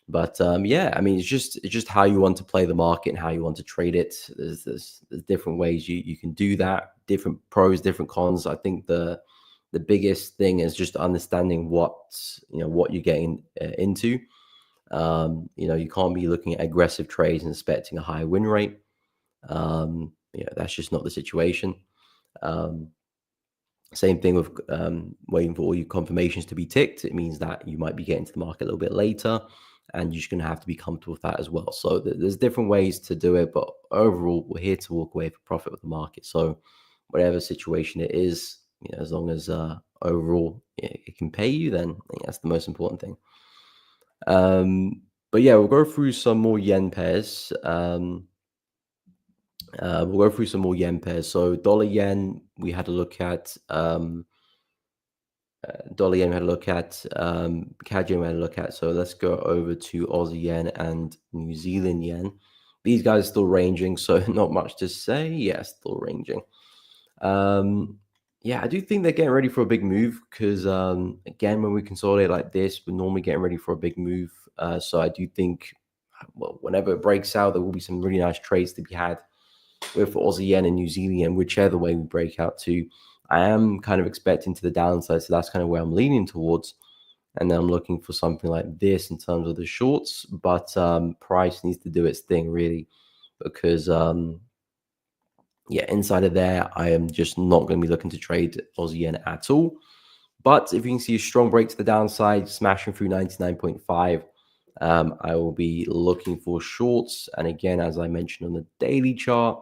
But yeah, I mean, it's just how you want to play the market and how you want to trade it. There's different ways you can do that. Different pros, different cons. I think the biggest thing is just understanding what you're getting into. You can't be looking at aggressive trades and expecting a high win rate. That's just not the situation. Um, Same thing with waiting for all your confirmations to be ticked. It means that you might be getting to the market a little bit later, and you're just going to have to be comfortable with that as well. So there's different ways to do it, but overall, we're here to walk away for profit with the market. So whatever situation it is, as long as overall it can pay you, then I think that's the most important thing. But yeah, we'll go through some more yen pairs. We'll go through some more yen pairs. So dollar yen, we had a look at. Dollar yen we had a look at, CAD yen we had a look at. So let's go over to Aussie yen and New Zealand yen. These guys are still ranging, so not much to say. Yeah, still ranging. Yeah, I do think they're getting ready for a big move because, again, when we consolidate like this, we're normally getting ready for a big move. So I do think, well, whenever it breaks out, there will be some really nice trades to be had. with Aussie yen and New Zealand yen, whichever way we break out to, I am kind of expecting to the downside. So that's kind of where I'm leaning towards. And then I'm looking for something like this in terms of the shorts, but price needs to do its thing really, because yeah, inside of there, I am just not going to be looking to trade Aussie yen at all. But if you can see a strong break to the downside, smashing through 99.5, I will be looking for shorts. And again, as I mentioned on the daily chart,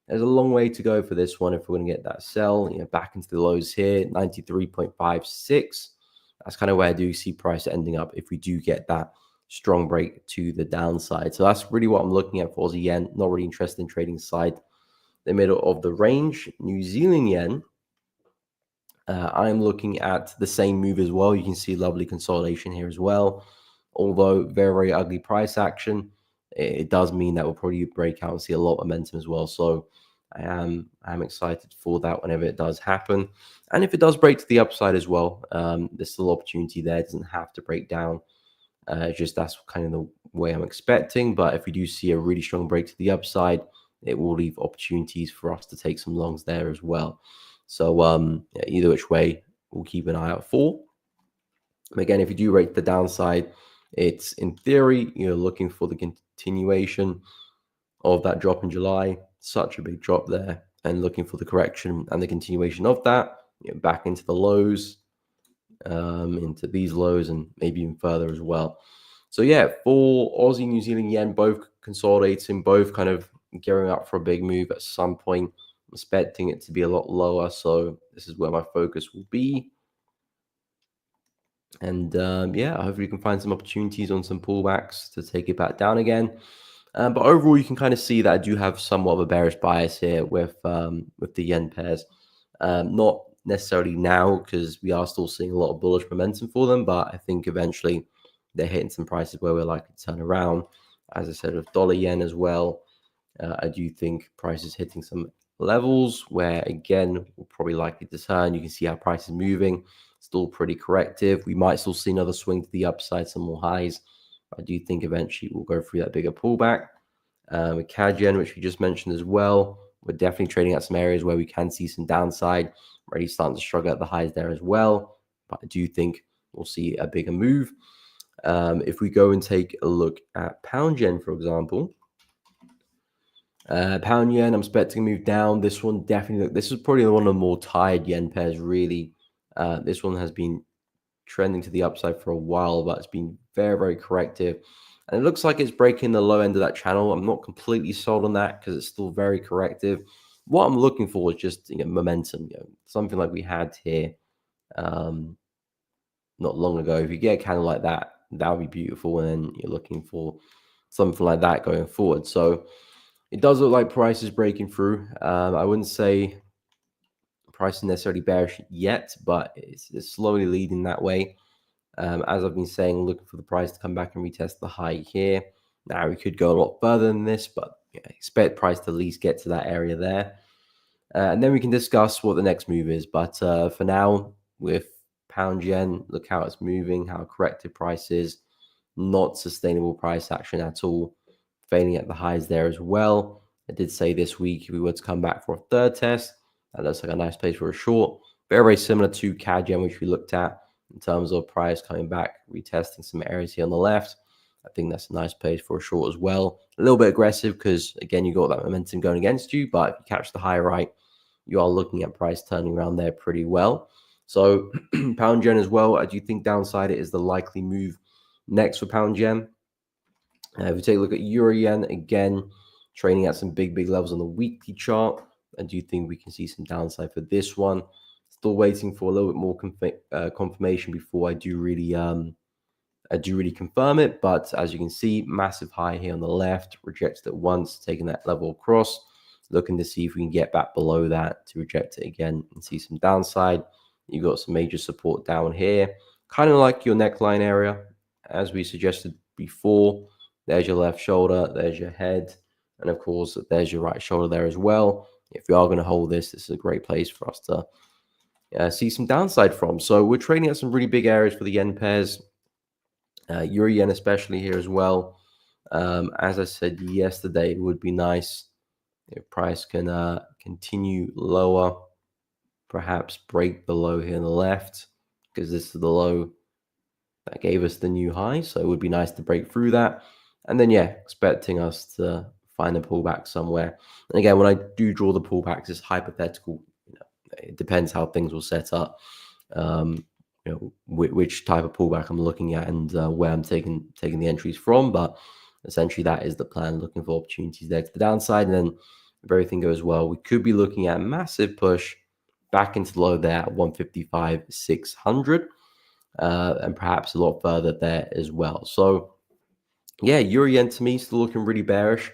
there's a long way to go for this one if we're going to get that sell, back into the lows here, 93.56. That's kind of where I do see price ending up if we do get that strong break to the downside. So that's really what I'm looking at for Aussie yen. Not really interested in trading side the middle of the range. New Zealand yen, I'm looking at the same move as well. You can see lovely consolidation here as well. Although very, very ugly price action, it does mean that we'll probably break out and see a lot of momentum as well. So I'm excited for that whenever it does happen. And if it does break to the upside as well, there's still opportunity there. It doesn't have to break down. Just that's kind of the way I'm expecting. But if we do see a really strong break to the upside, it will leave opportunities for us to take some longs there as well. So yeah, either which way, we'll keep an eye out for. Again, if you do rate the downside, it's in theory, you're looking for the continuation of that drop in July. Such a big drop there, and looking for the correction and the continuation of that, back into the lows, into these lows, and maybe even further as well. So yeah, for Aussie, New Zealand yen, both consolidating, both kind of gearing up for a big move at some point. I'm expecting it to be a lot lower, so this is where my focus will be. And yeah, hopefully you can find some opportunities on some pullbacks to take it back down again. But overall, you can kind of see that I do have somewhat of a bearish bias here with the yen pairs. Not necessarily now, because we are still seeing a lot of bullish momentum for them, but I think eventually they're hitting some prices where we're likely to turn around. As I said, with dollar yen as well, I do think price is hitting some levels where, again, we're probably likely to turn. You can see how price is moving, still pretty corrective. We might still see another swing to the upside, some more highs. I do think eventually we'll go through that bigger pullback. With CAD yen, which we just mentioned as well, we're definitely trading at some areas where we can see some downside. Already starting to struggle at the highs there as well, but I do think we'll see a bigger move. If we go and take a look at pound yen, for example, pound yen, I'm expecting to move down. This one definitely, this is probably one of the more tired yen pairs, really. This one has been trending to the upside for a while, but it's been very, very corrective. And it looks like it's breaking the low end of that channel. I'm not completely sold on that because it's still very corrective. What I'm looking for is just momentum, something like we had here not long ago. If you get a candle like that, that would be beautiful. And then you're looking for something like that going forward. So it does look like price is breaking through. I wouldn't say price is necessarily bearish yet, but it's slowly leading that way. As I've been saying, looking for the price to come back and retest the high here. Now we could go a lot further than this, but expect price to at least get to that area there. And then we can discuss what the next move is. But for now, with pound yen, look how it's moving, how corrective price is. Not sustainable price action at all. Failing at the highs there as well. I did say this week we were to come back for a third test. That looks like a nice place for a short. Very, very similar to CAD yen, which we looked at in terms of price coming back, retesting some areas here on the left. I think that's a nice place for a short as well. A little bit aggressive because, again, you got that momentum going against you. But if you catch the high right, you are looking at price turning around there pretty well. So pound yen as well, I do think downside it is the likely move next for pound yen. If we take a look at euro yen, again, trading at some big, big levels on the weekly chart. I do think we can see some downside for this one. Still waiting for a little bit more confirmation before I do really confirm it. But as you can see, massive high here on the left, rejected it once, taking that level across. Looking to see if we can get back below that to reject it again and see some downside. You've got some major support down here, kind of like your neckline area, as we suggested before. There's your left shoulder, there's your head, and of course, there's your right shoulder there as well. If we are going to hold this is a great place for us to see some downside from. So we're trading at some really big areas for the yen pairs, euro yen especially here as well. As I said yesterday, it would be nice If price can continue lower, perhaps break the low here on the left, because this is the low that gave us the new high. So it would be nice to break through that. And then, yeah, expecting us to find a pullback somewhere. And again, when I do draw the pullbacks, it's hypothetical. It depends how things will set up. Which type of pullback I'm looking at and where I'm taking the entries from. But essentially, that is the plan, looking for opportunities there to the downside. And then if everything goes well, we could be looking at a massive push back into the low there at 155,600. And perhaps a lot further there as well. So, yeah, Euro yen to me still looking really bearish.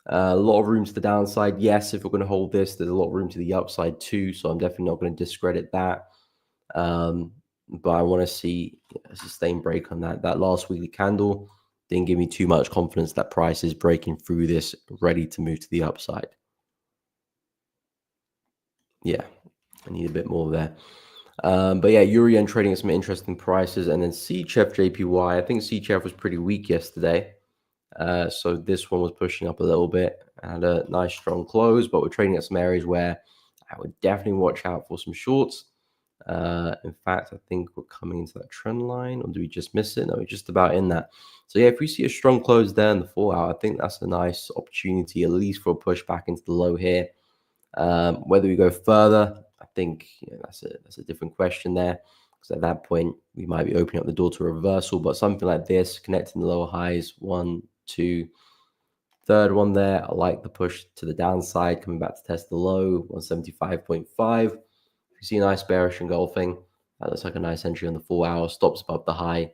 A lot of room to the downside. Yes, if we're going to hold this, there's a lot of room to the upside too. So I'm definitely not going to discredit that. But I want to see a sustained break on that. That last weekly candle didn't give me too much confidence that price is breaking through this, ready to move to the upside. Yeah, I need a bit more there. But yeah, Euro yen trading at some interesting prices. And then CHF JPY, I think CHF was pretty weak yesterday. So this one was pushing up a little bit. Had a nice strong close, but we're trading at some areas where I would definitely watch out for some shorts. In fact, I think we're coming into that trend line, or do we just miss it? No, we're just about in that. So yeah, if we see a strong close there in the 4 hour, I think that's a nice opportunity, at least for a push back into the low here. Whether we go further, I think that's a different question there, because at that point we might be opening up the door to a reversal. But something like this, connecting the lower highs, 1, 2, third one there. I like the push to the downside, coming back to test the low, 175.5. If you see a nice bearish engulfing, that looks like a nice entry on the 4 hour, stops above the high,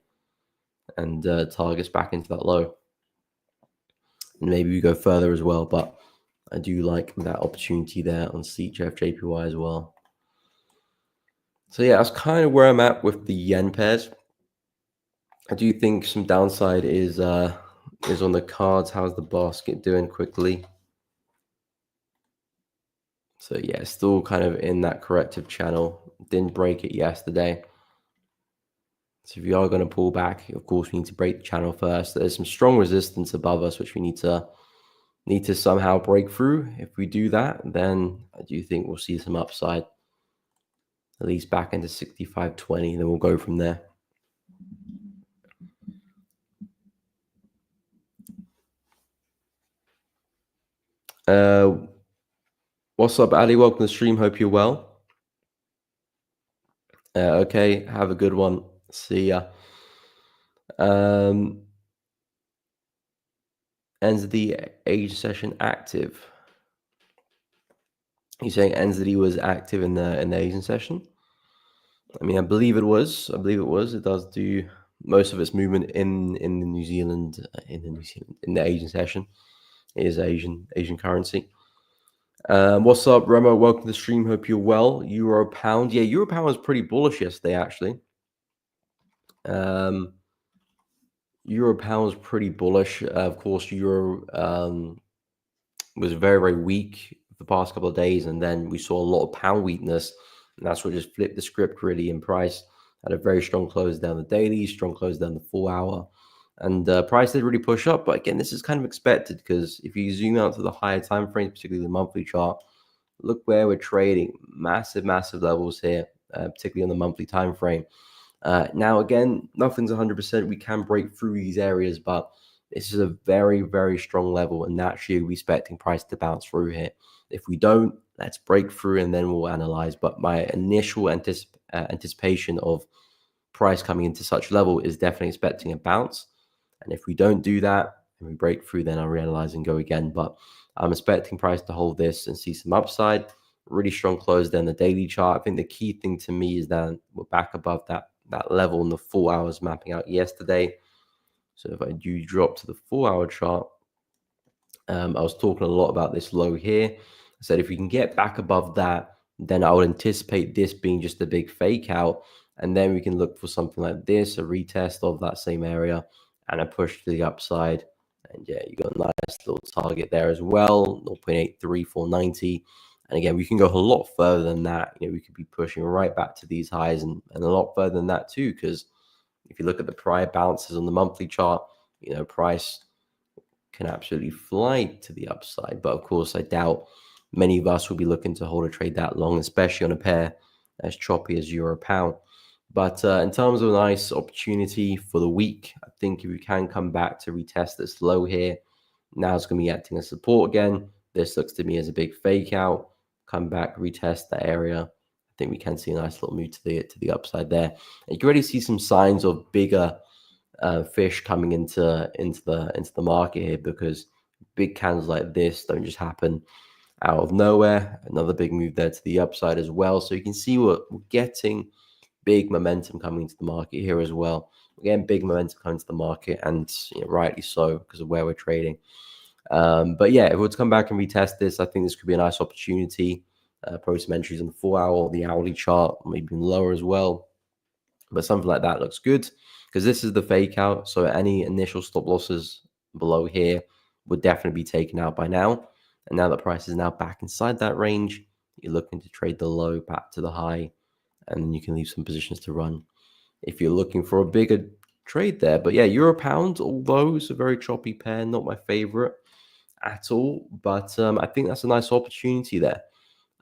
and targets back into that low. And maybe we go further as well, but I do like that opportunity there on CHF JPY as well. So yeah, that's kind of where I'm at with the yen pairs. I do think some downside is on the cards. How's the basket doing quickly? So yeah, still kind of in that corrective channel. Didn't break it yesterday. So if you are going to pull back, of course, we need to break the channel first. There's some strong resistance above us, which we need to somehow break through. If we do that, then I do think we'll see some upside, at least back into 65.20, then we'll go from there. What's up, Ali? Welcome to the stream. Hope you're well. Okay, have a good one. See ya. Ends the Asian session active. You're saying NZD was active in the Asian session? I mean, I believe it was. It does do most of its movement in the New Zealand, in the Asian session. It is Asian currency. What's up, Remo? Welcome to the stream. Hope you're well. Euro pound. Yeah, Euro pound was pretty bullish yesterday, actually. Euro pound was pretty bullish. Of course, Euro was very, very weak the past couple of days, and then we saw a lot of pound weakness, and that's what just flipped the script really in price. Had a very strong close down the daily, strong close down the 4 hour, and price did really push up. But again, this is kind of expected, because if you zoom out to the higher time frames, particularly the monthly chart, look where we're trading. Massive levels here, particularly on the monthly time frame. Now, again, nothing's 100%. We can break through these areas, but this is a very, very strong level, and naturally we're expecting price to bounce through here. If we don't, let's break through and then we'll analyze. But my initial anticipation of price coming into such level is definitely expecting a bounce. And if we don't do that and we break through, then I'll reanalyze and go again. But I'm expecting price to hold this and see some upside. Really strong close there in the daily chart. I think the key thing to me is that we're back above that level in the 4 hours mapping out yesterday. So if I do drop to the 4 hour chart, I was talking a lot about this low here. I said if we can get back above that, then I would anticipate this being just a big fake out. And then we can look for something like this, a retest of that same area and a push to the upside. And yeah, you got a nice little target there as well, 0.83490. And again, we can go a lot further than that. We could be pushing right back to these highs and a lot further than that too, because if you look at the prior bounces on the monthly chart, price can absolutely fly to the upside. But of course, I doubt many of us will be looking to hold a trade that long, especially on a pair as choppy as euro pound. But in terms of a nice opportunity for the week, I think if we can come back to retest this low here, now it's going to be acting as support again. This looks to me as a big fake out. Come back, retest that area. I think we can see a nice little move to the upside there. And you can already see some signs of bigger fish coming into the market here, because big candles like this don't just happen out of nowhere. Another big move there to the upside as well. So you can see we're getting big momentum coming to the market here as well. Again, big momentum coming to the market, and rightly so because of where we're trading. But yeah, if we were to come back and retest this, I think this could be a nice opportunity. Probably some entries on the 4-hour or the hourly chart, maybe even lower as well. But something like that looks good because this is the fake out. So any initial stop losses below here would definitely be taken out by now. And now the price is now back inside that range, you're looking to trade the low back to the high, and then you can leave some positions to run if you're looking for a bigger trade there. But yeah, euro pound, although it's a very choppy pair, not my favorite at all. But I think that's a nice opportunity there,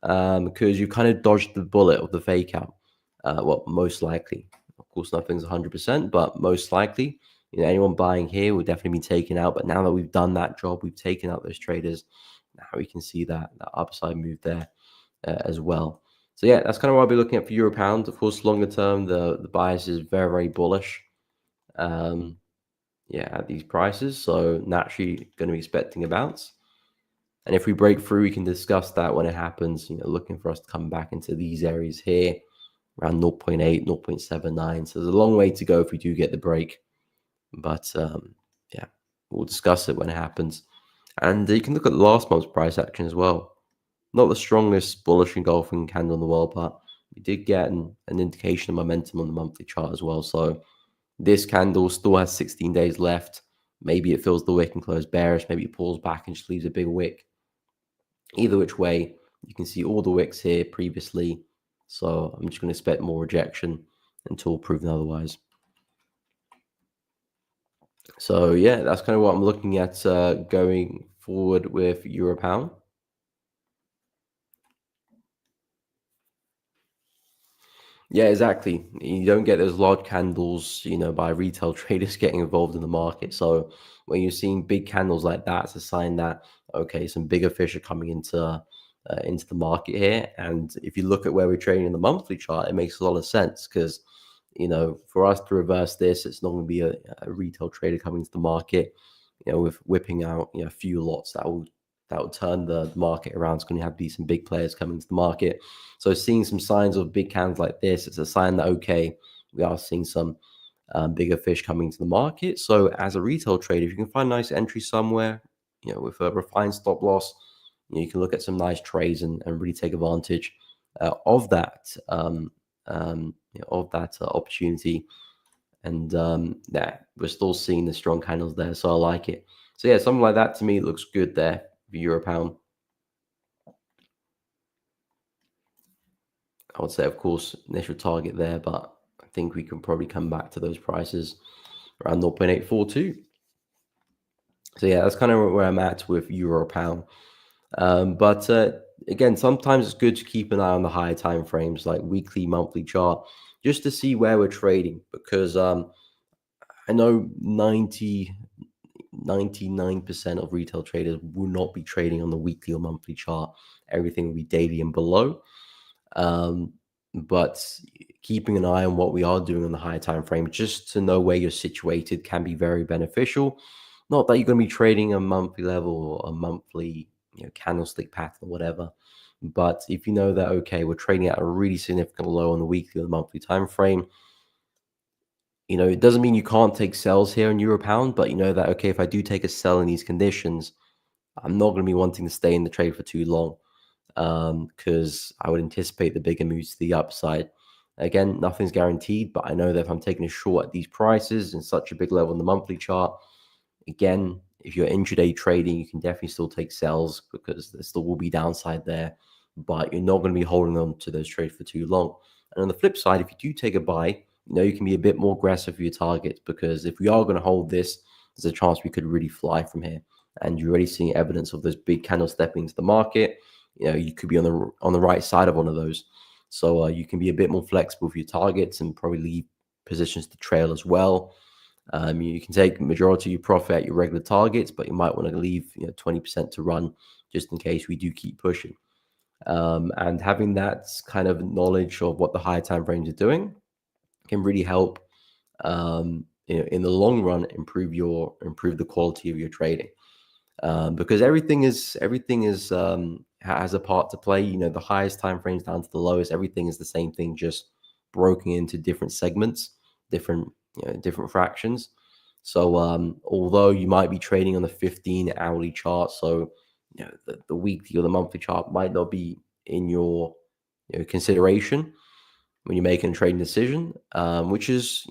because you kind of dodged the bullet of the fake out. Well, most likely. Of course, nothing's 100%, but most likely, anyone buying here will definitely be taken out. But now that we've done that job, we've taken out those traders. Now we can see that upside move there as well. So yeah, that's kind of what I'll be looking at for euro pound. Of course, longer term, the bias is very, very bullish. Yeah, at these prices. So naturally going to be expecting a bounce. And if we break through, we can discuss that when it happens, looking for us to come back into these areas here around 0.8, 0.79. So there's a long way to go if we do get the break. But yeah, we'll discuss it when it happens. And you can look at last month's price action as well. Not the strongest bullish engulfing candle in the world, but we did get an indication of momentum on the monthly chart as well. So this candle still has 16 days left. Maybe it fills the wick and closes bearish. Maybe it pulls back and just leaves a big wick. Either which way, you can see all the wicks here previously. So I'm just going to expect more rejection until proven otherwise. So yeah, that's kind of what I'm looking at going forward with euro pound. Yeah, exactly. You don't get those large candles, by retail traders getting involved in the market. So when you're seeing big candles like that, it's a sign that, okay, some bigger fish are coming into the market here. And if you look at where we're trading in the monthly chart, it makes a lot of sense because, for us to reverse this, it's not going to be a retail trader coming to the market, with whipping out, a few lots that will turn the market around. It's going to have to be some big players coming to the market. So seeing some signs of big candles like this, it's a sign that, okay, we are seeing some bigger fish coming to the market. So as a retail trader, if you can find a nice entry somewhere, with a refined stop loss, you can look at some nice trades and really take advantage of that opportunity. And yeah, we're still seeing the strong candles there, so I like it. So yeah, something like that to me looks good there for euro pound. I would say, of course, initial target there, but I think we can probably come back to those prices around 0.842. So yeah, that's kind of where I'm at with euro pound. But again, sometimes it's good to keep an eye on the higher time frames, like weekly, monthly chart, just to see where we're trading, because I know 99% of retail traders will not be trading on the weekly or monthly chart. Everything will be daily and below. But keeping an eye on what we are doing on the higher time frame, just to know where you're situated, can be very beneficial. Not that you're going to be trading a monthly level or a monthly candlestick pattern or whatever. But if you know that, okay, we're trading at a really significant low on the weekly or the monthly time frame, it doesn't mean you can't take sells here in euro pound, but you know that, okay, if I do take a sell in these conditions, I'm not going to be wanting to stay in the trade for too long, because I would anticipate the bigger moves to the upside. Again, nothing's guaranteed, but I know that if I'm taking a short at these prices and such a big level in the monthly chart, again, if you're intraday trading, you can definitely still take sells because there still will be downside there, but you're not going to be holding on to those trades for too long. And on the flip side, if you do take a buy, you can be a bit more aggressive for your targets, because if we are going to hold this, there's a chance we could really fly from here. and you're already seeing evidence of those big candles stepping into the market, you could be on the right side of one of those. So you can be a bit more flexible for your targets and probably leave positions to trail as well. You can take majority of your profit at your regular targets, but you might want to leave 20% to run just in case we do keep pushing. And having that kind of knowledge of what the higher time frames are doing can really help, in the long run, improve the quality of your trading. Because everything has a part to play. The highest time frames down to the lowest, everything is the same thing, just broken into different segments, different fractions. So although you might be trading on the 15 hourly chart, so the weekly or the monthly chart might not be in your consideration when you're making a trading decision, which is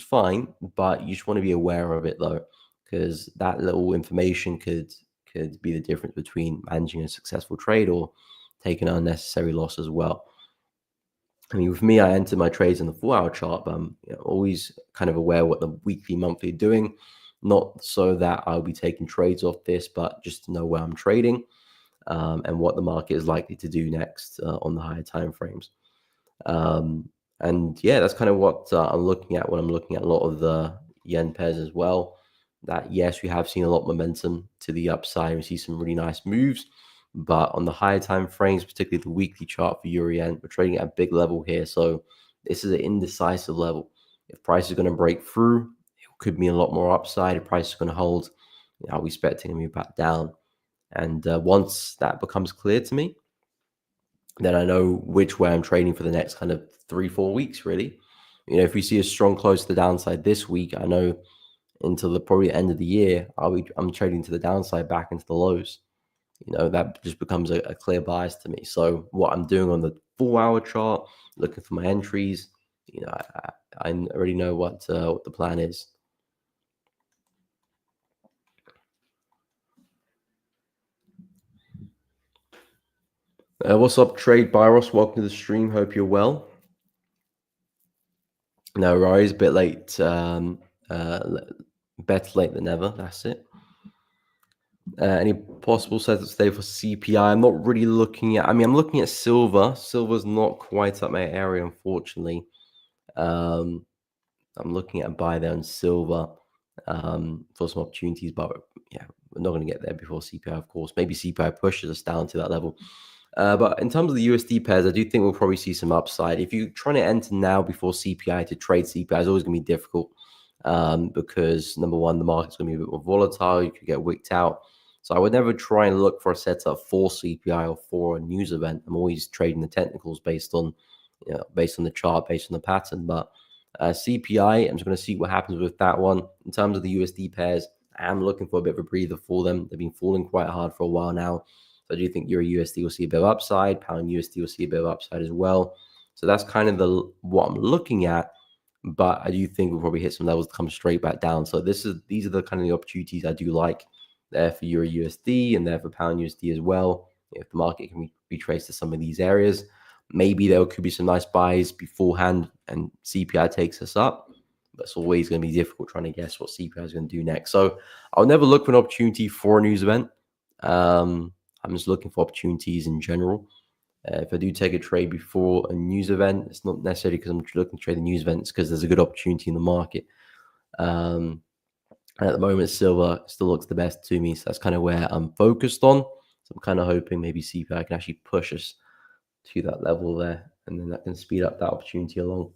fine, but you just want to be aware of it though, because that little information could be the difference between managing a successful trade or taking an unnecessary loss as well. I mean, with me, I enter my trades in the 4 hour chart, but I'm always kind of aware what the weekly, monthly are doing, not so that I'll be taking trades off this, but just to know where I'm trading, and what the market is likely to do next on the higher time frames. And yeah, that's kind of what I'm looking at when I'm looking at a lot of the yen pairs as well. That yes, we have seen a lot of momentum to the upside. We see some really nice moves, but on the higher time frames, particularly the weekly chart for euro yen, we're trading at a big level here. So this is an indecisive level. If price is going to break through, it could mean a lot more upside. If price is going to hold, I'll be expecting to move back down. And once that becomes clear to me, then I know which way I'm trading for the next kind of 3-4 weeks, really. If we see a strong close to the downside this week, I know until the probably end of the year, I'm trading to the downside back into the lows. That just becomes a clear bias to me. So what I'm doing on the 4 hour chart, looking for my entries, I already know what the plan is. What's up, Trade Byros? Welcome to the stream. Hope you're well. No worries, a bit late. Better late than never. That's it. Any possible setup today for CPI? I'm not really looking at. I'm looking at silver. Silver's not quite up my area, unfortunately. I'm looking at a buy there on silver for some opportunities, but yeah, we're not going to get there before CPI, of course. Maybe CPI pushes us down to that level. But in terms of the USD pairs, I do think we'll probably see some upside. If you're trying to enter now before CPI to trade CPI, it's always going to be difficult because, number one, the market's going to be a bit more volatile. You could get wicked out. So I would never try and look for a setup for CPI or for a news event. I'm always trading the technicals based on the chart, based on the pattern. But CPI, I'm just going to see what happens with that one. In terms of the USD pairs, I am looking for a bit of a breather for them. They've been falling quite hard for a while now. So I do think Euro USD will see a bit of upside. Pound USD will see a bit of upside as well. So that's kind of what I'm looking at. But I do think we'll probably hit some levels to come straight back down. So these are the kind of the opportunities I do like there for Euro USD and there for Pound USD as well. If the market can retrace to some of these areas, maybe there could be some nice buys beforehand and CPI takes us up. But it's always going to be difficult trying to guess what CPI is going to do next. So I'll never look for an opportunity for a news event. I'm just looking for opportunities in general. If I do take a trade before a news event, it's not necessarily because I'm looking to trade the news events, because there's a good opportunity in the market. And at the moment, silver still looks the best to me. So that's kind of where I'm focused on. So I'm kind of hoping maybe CPI can actually push us to that level there, and then that can speed up that opportunity along.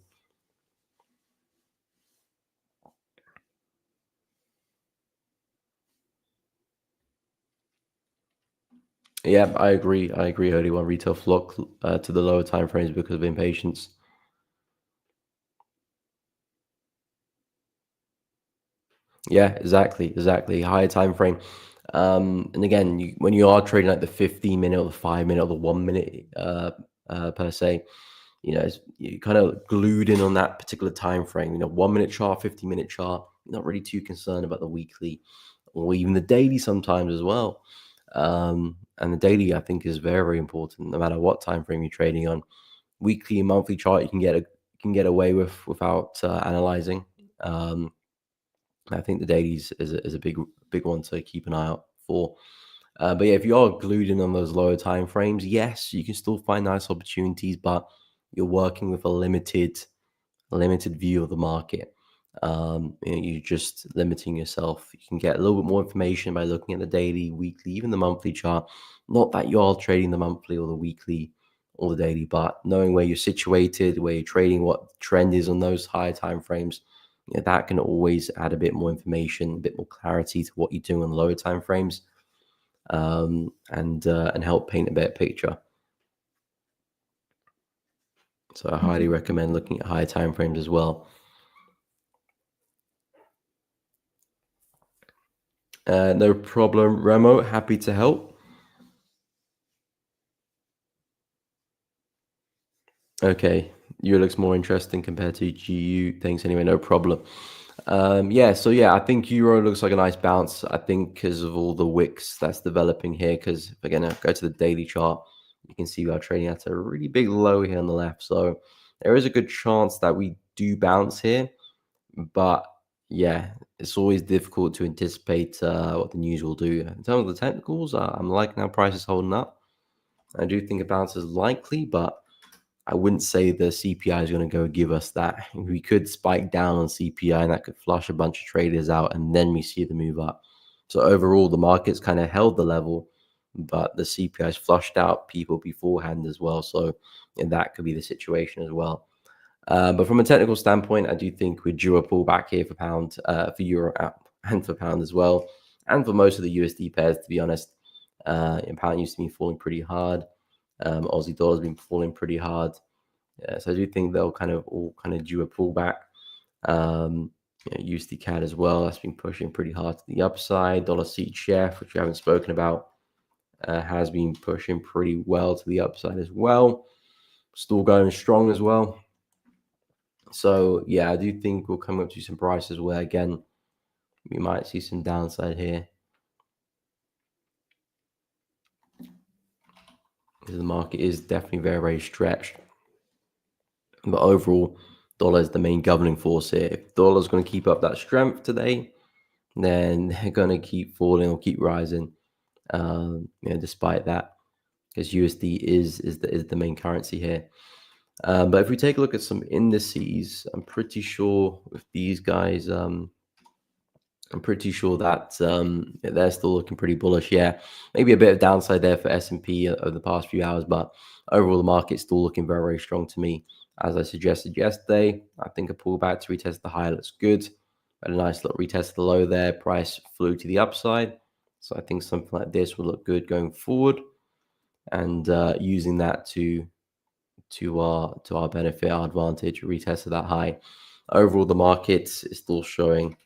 Yeah, I agree. Early one retail flock to the lower time frames because of impatience. Yeah, exactly. Higher time frame. And again, when you are trading like the 15-minute or the 5-minute or the 1 minute per se, you're kind of glued in on that particular time frame. 1 minute chart, 15-minute chart. Not really too concerned about the weekly or even the daily sometimes as well. And the daily, I think, is very, very important, no matter what time frame you're trading on. Weekly and monthly chart, you can get away with without analyzing. I think the dailies is a big one to keep an eye out before. But yeah, if you are glued in on those lower time frames, yes, you can still find nice opportunities, but you're working with a limited view of the market. You're just limiting yourself. You can get a little bit more information by looking at the daily, weekly, even the monthly chart. Not that you're trading the monthly or the weekly or the daily, but knowing where you're situated, where you're trading, what the trend is on those higher time frames. That can always add a bit more information, a bit more clarity to what you're doing on lower time frames, and help paint a better picture. So I highly recommend looking at higher time frames as well. No problem, Remo. Happy to help. Okay, you looks more interesting compared to GU. Thanks anyway, no problem. Yeah, I think Euro looks like a nice bounce. I think because of all the wicks that's developing here. Because if we're gonna go to the daily chart, you can see we are trading at a really big low here on the left. So there is a good chance that we do bounce here. But yeah, it's always difficult to anticipate what the news will do. In terms of the technicals, I'm liking how price is holding up. I do think a bounce is likely, but I wouldn't say the CPI is going to go give us that. We could spike down on CPI and that could flush a bunch of traders out, and then we see the move up. So overall, the market's kind of held the level, but the CPI has flushed out people beforehand as well. So that could be the situation as well. But from a technical standpoint, I do think we're due a pullback here for pound, for euro and for pound as well, and for most of the USD pairs, to be honest. Pound used to be falling pretty hard. Aussie dollar's been falling pretty hard. So I do think they'll all due a pullback. USD CAD as well. That's been pushing pretty hard to the upside. Dollar CHF, which we haven't spoken about, has been pushing pretty well to the upside as well. Still going strong as well. So yeah, I do think we'll come up to some prices where again we might see some downside here. Because the market is definitely very, very stretched. But overall, dollar is the main governing force here. If dollar's going to keep up that strength today, then they're going to keep falling or keep rising. Despite that, because USD is the main currency here. But if we take a look at some indices, I'm pretty sure with these guys, I'm pretty sure that they're still looking pretty bullish. Yeah, maybe a bit of downside there for S&P over the past few hours, but overall the market's still looking very, very strong to me. As I suggested yesterday, I think a pullback to retest the high looks good. Had a nice little retest of the low there. Price flew to the upside. So I think something like this will look good going forward, and using that to our benefit, our advantage, retest of that high. Overall, the market is still showing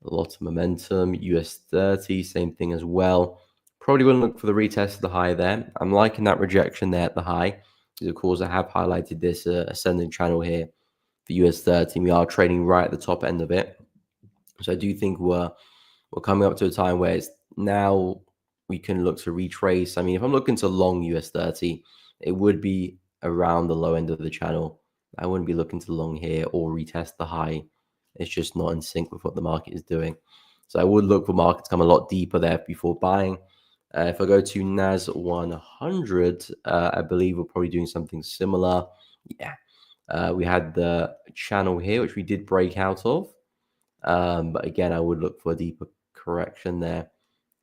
a lot of momentum. US 30, same thing as well. Probably wouldn't look for the retest of the high there. I'm liking that rejection there at the high. Because of course, I have highlighted this ascending channel here for US 30. We are trading right at the top end of it. So I do think we're coming up to a time where it's now we can look to retrace. I mean, if I'm looking to long US 30, it would be around the low end of the channel. I wouldn't be looking to long here or retest the high. It's just not in sync with what the market is doing. So I would look for market to come a lot deeper there before buying. If I go to NAS 100, I believe we're probably doing something similar. Yeah, we had the channel here, which we did break out of. But again, I would look for a deeper correction there.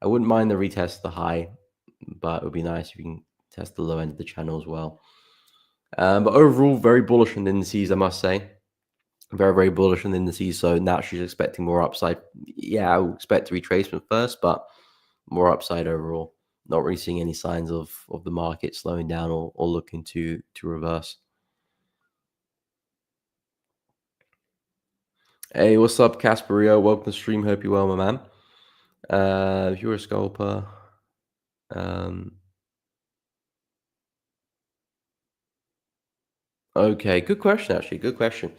I wouldn't mind the retest of the high, but it would be nice if you can test the low end of the channel as well. But overall, very bullish on the indices, I must say. Very, very bullish on the indices. So naturally expecting more upside. Yeah, I would expect a retracement first, but more upside overall. Not really seeing any signs of the market slowing down or looking to reverse. Hey, what's up, Casperio? Welcome to the stream. Hope you're well, my man. If you're a scalper, okay, good question, actually. Good question.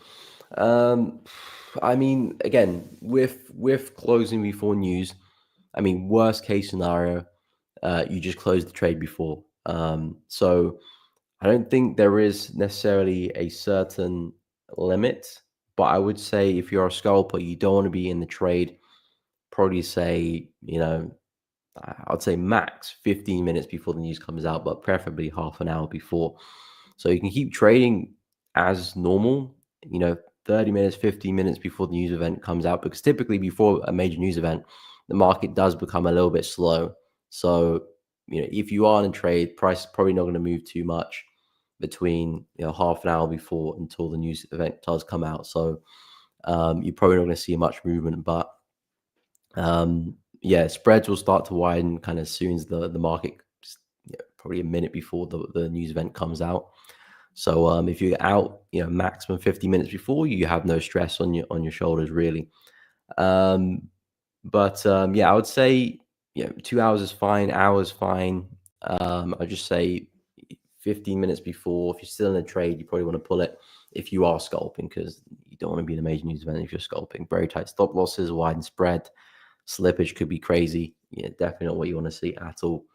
I mean, again, with closing before news, I mean, worst case scenario, you just close the trade before. So I don't think there is necessarily a certain limit, but I would say if you're a scalper, you don't want to be in the trade. Probably say, I'd say max 15 minutes before the news comes out, but preferably half an hour before. So you can keep trading as normal, 30 minutes, 15 minutes before the news event comes out, because typically before a major news event, the market does become a little bit slow. So, if you are in a trade, price is probably not going to move too much between, half an hour before until the news event does come out. So, you're probably not going to see much movement, but yeah, spreads will start to widen kind of as soon as the market, probably a minute before the news event comes out. So if you're out, maximum 50 minutes before, you have no stress on your shoulders really. Um, but yeah, I would say 2 hours is fine, hours fine. I'd just say 15 minutes before. If you're still in a trade, you probably want to pull it if you are scalping, because you don't want to be in a major news event if you're scalping. Very tight stop losses, wide spread, slippage could be crazy. Yeah, definitely not what you want to see at all.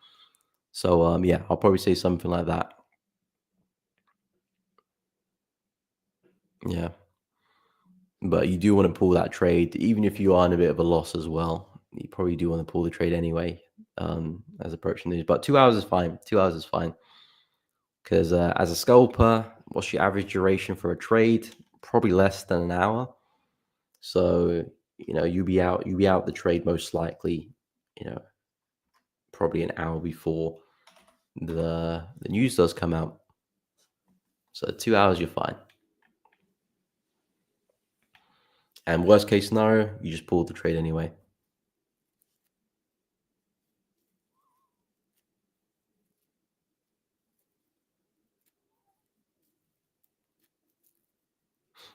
So yeah, I'll probably say something like that. Yeah. But you do want to pull that trade, even if you are in a bit of a loss as well. You probably do want to pull the trade anyway, as approaching news. But 2 hours is fine. 2 hours is fine because as a scalper, what's your average duration for a trade? Probably less than an hour. So you'll be out the trade most likely. You know, probably an hour before the news does come out. So 2 hours, you're fine. And worst case scenario, you just pull the trade anyway.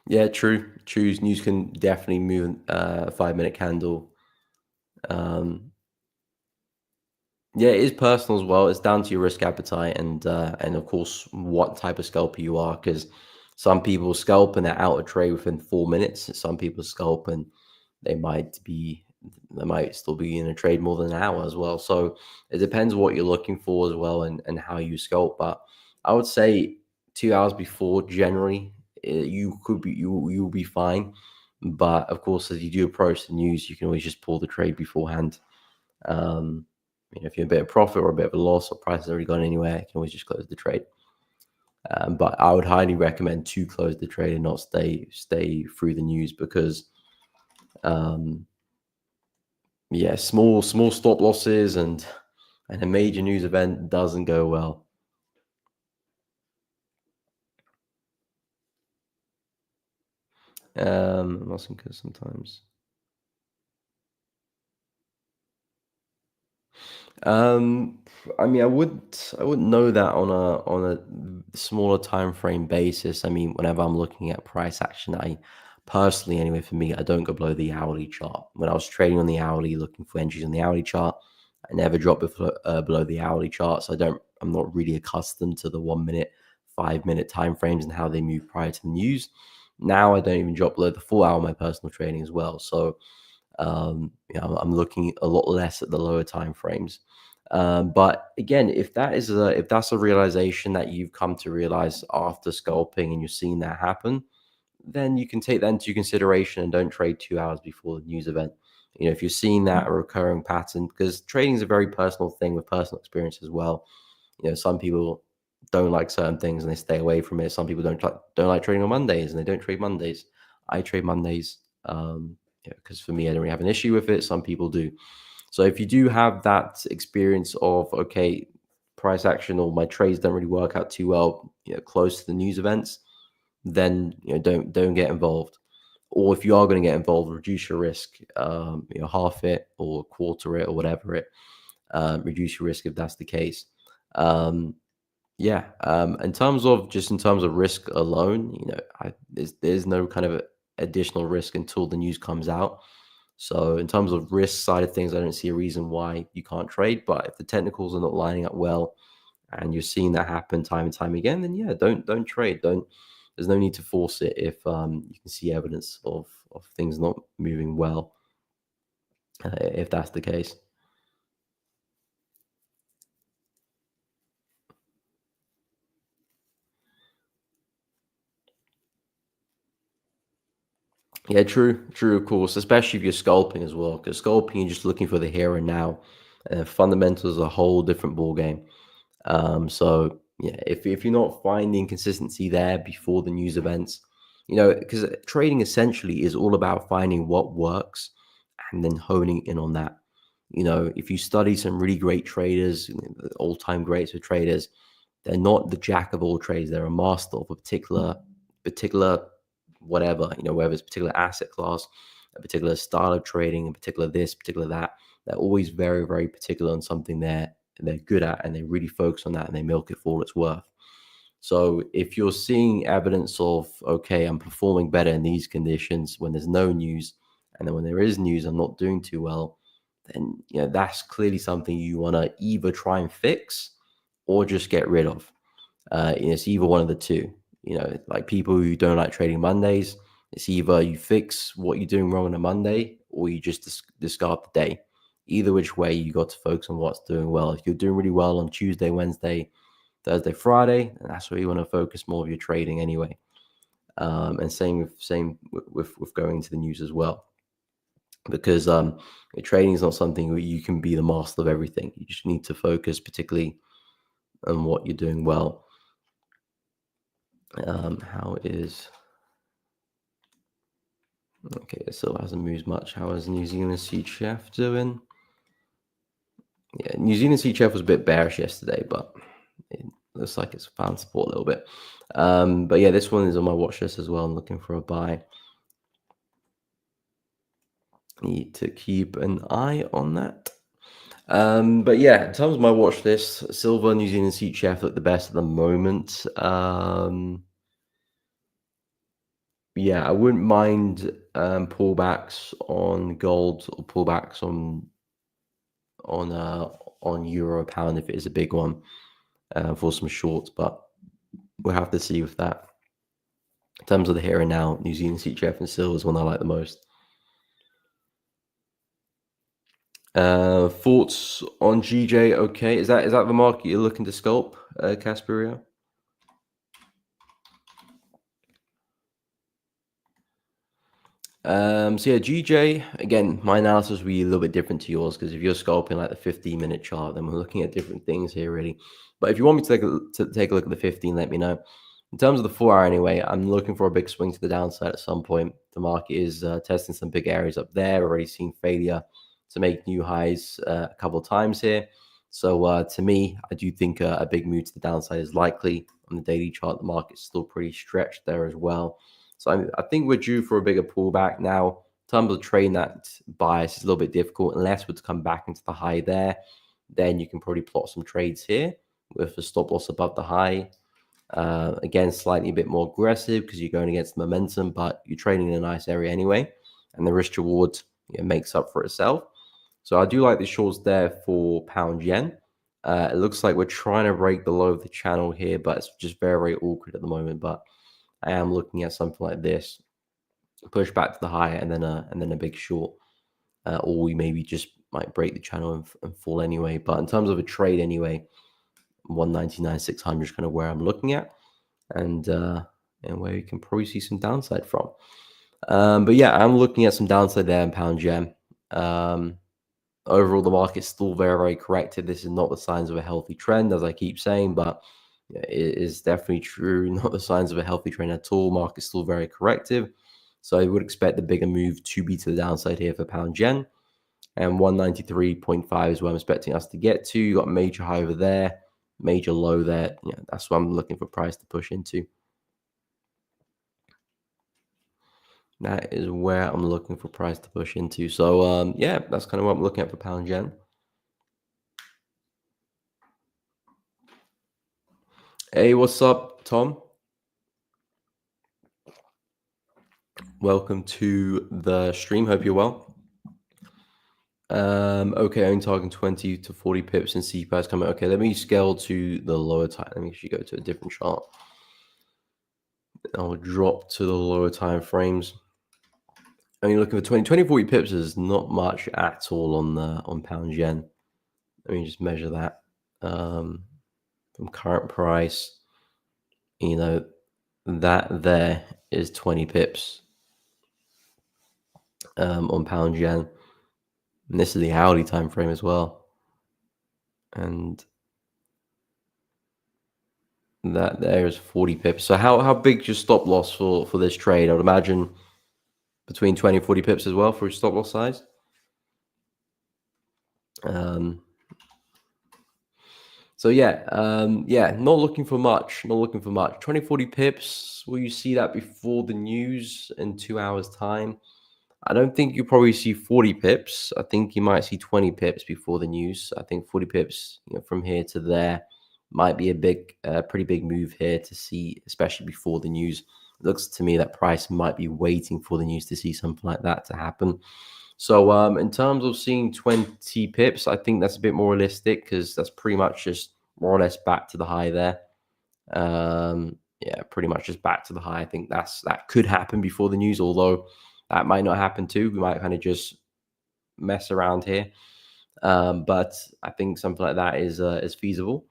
Yeah, true. True. News can definitely move a 5 minute candle. Um, yeah, it is personal as well. It's down to your risk appetite and of course what type of scalper you are. Because some people scalp and they're out of trade within 4 minutes. Some people scalp and they might be they might still be in a trade more than an hour as well. So it depends what you're looking for as well and how you scalp. But I would say 2 hours before generally you'll be fine. But of course, as you do approach the news, you can always just pull the trade beforehand. Um, if you're a bit of profit or a bit of a loss or price has already gone anywhere, you can always just close the trade. But I would highly recommend to close the trade and not stay through the news because um, yeah, small stop losses and a major news event doesn't go well. Losing because sometimes. Um, I mean, I wouldn't know that on a smaller time frame basis. I mean, whenever I'm looking at price action, I personally, anyway, for me, I don't go below the hourly chart. When I was trading on the hourly, looking for entries on the hourly chart, I never drop below the hourly chart. So I'm not really accustomed to the 1 minute, 5 minute time frames and how they move prior to the news. Now I don't even drop below the 4 hour my personal trading as well. So I'm looking a lot less at the lower time frames. But again, if that's a realization that you've come to realize after scalping and you're seeing that happen, then you can take that into consideration and don't trade 2 hours before the news event. If you're seeing that a recurring pattern, because trading is a very personal thing with personal experience as well. Some people don't like certain things and they stay away from it. Some people don't like trading on Mondays and they don't trade Mondays. I trade Mondays because for me, I don't really have an issue with it. Some people do. So if you do have that experience of okay, price action or my trades don't really work out too well, close to the news events, then don't get involved. Or if you are going to get involved, reduce your risk. Half it or quarter it or whatever it. Reduce your risk if that's the case. Um, yeah. In terms of risk alone, there's no kind of additional risk until the news comes out. So in terms of risk side of things, I don't see a reason why you can't trade. But if the technicals are not lining up well, and you're seeing that happen time and time again, then yeah, don't trade. Don't. There's no need to force it if you can see evidence of things not moving well. If that's the case, yeah, true, true, of course. Especially if you're scalping as well, because scalping you're just looking for the here and now. Fundamentals are a whole different ball game. So yeah, if you're not finding consistency there before the news events, because trading essentially is all about finding what works and then honing in on that. If you study some really great traders, the all-time greats of traders, they're not the jack of all trades. They're a master of a particular whatever, whether it's a particular asset class, a particular style of trading, a particular this, particular that. They're always very, very particular on something they're good at, and they really focus on that and they milk it for all it's worth. So if you're seeing evidence of, okay, I'm performing better in these conditions when there's no news, and then when there is news, I'm not doing too well, then that's clearly something you want to either try and fix or just get rid of. It's either one of the two. Like people who don't like trading Mondays, it's either you fix what you're doing wrong on a Monday or you just discard the day. Either which way, you got to focus on what's doing well. If you're doing really well on Tuesday, Wednesday, Thursday, Friday, and that's where you want to focus more of your trading anyway. And same with going into the news as well, because trading is not something where you can be the master of everything. You just need to focus particularly on what you're doing well. How is okay? It still hasn't moved much. How is New Zealand CHF doing? Yeah, New Zealand CHF was a bit bearish yesterday, but it looks like it's found support a little bit. But yeah, this one is on my watch list as well. I'm looking for a buy. Need to keep an eye on that. But yeah, in terms of my watch list, silver, New Zealand CHF look the best at the moment. Yeah, I wouldn't mind pullbacks on gold or pullbacks on euro pound if it is a big one for some shorts, but we'll have to see with that. In terms of the here and now, New Zealand CHF and silver is one I like the most. Thoughts on GJ? Okay, is that the market you're looking to sculpt, Casperia? So yeah, GJ, again, my analysis will be a little bit different to yours because if you're scalping like the 15-minute chart, then we're looking at different things here, really. But if you want me to take a look at the 15, let me know. In terms of the 4-hour anyway, I'm looking for a big swing to the downside at some point. The market is testing some big areas up there. Already seen failure to make new highs a couple of times here. So to me, I do think a big move to the downside is likely. On the daily chart, the market's still pretty stretched there as well. So I think we're due for a bigger pullback now. In terms of trading that bias is a little bit difficult unless we're to come back into the high there. Then you can probably plot some trades here with a stop loss above the high. Again, slightly a bit more aggressive because you're going against momentum, but you're trading in a nice area anyway. And the risk reward makes up for itself. So I do like the shorts there for pound yen. It looks like we're trying to break below the channel here, but it's just very, very awkward at the moment. But I am looking at something like this, push back to the high, and then a big short, or we maybe just might break the channel and fall anyway. But in terms of a trade, anyway, 199, 600 is kind of where I'm looking at, and where you can probably see some downside from. But yeah, I'm looking at some downside there in pound yen. Overall, the market's still very, very corrected. This is not the signs of a healthy trend, as I keep saying, but it is definitely true. Not the signs of a healthy trend at all. Market's still very corrective. So I would expect the bigger move to be to the downside here for pound yen. And 193.5 is where I'm expecting us to get to. You got a major high over there, major low there. Yeah, that's what I'm looking for price to push into. That is where I'm looking for price to push into. So yeah, that's kind of what I'm looking at for pound yen. Hey, what's up, Tom? Welcome to the stream. Hope you're well. Okay, only targeting 20 to 40 pips and CPAs coming. Okay, let me scale to the lower time. Let me actually go to a different chart. I'll drop to the lower time frames. Only looking for 20, 40 pips is not much at all on pound yen. Let me just measure that from current price. That there is 20 pips on pound yen. And this is the hourly time frame as well. And that there is 40 pips. So how big is your stop loss for this trade? I would imagine between 20 and 40 pips as well for your stop loss size. Um, so yeah, not looking for much. Not looking for much. 20, 40 pips. Will you see that before the news in 2 hours' time? I don't think you'll probably see 40 pips. I think you might see 20 pips before the news. I think 40 pips, from here to there might be a pretty big move here to see, especially before the news. It looks to me that price might be waiting for the news to see something like that to happen. So in terms of seeing 20 pips, I think that's a bit more realistic because that's pretty much just more or less back to the high there. Yeah, pretty much just back to the high. I think that could happen before the news, although that might not happen too. We might kind of just mess around here. But I think something like that is feasible.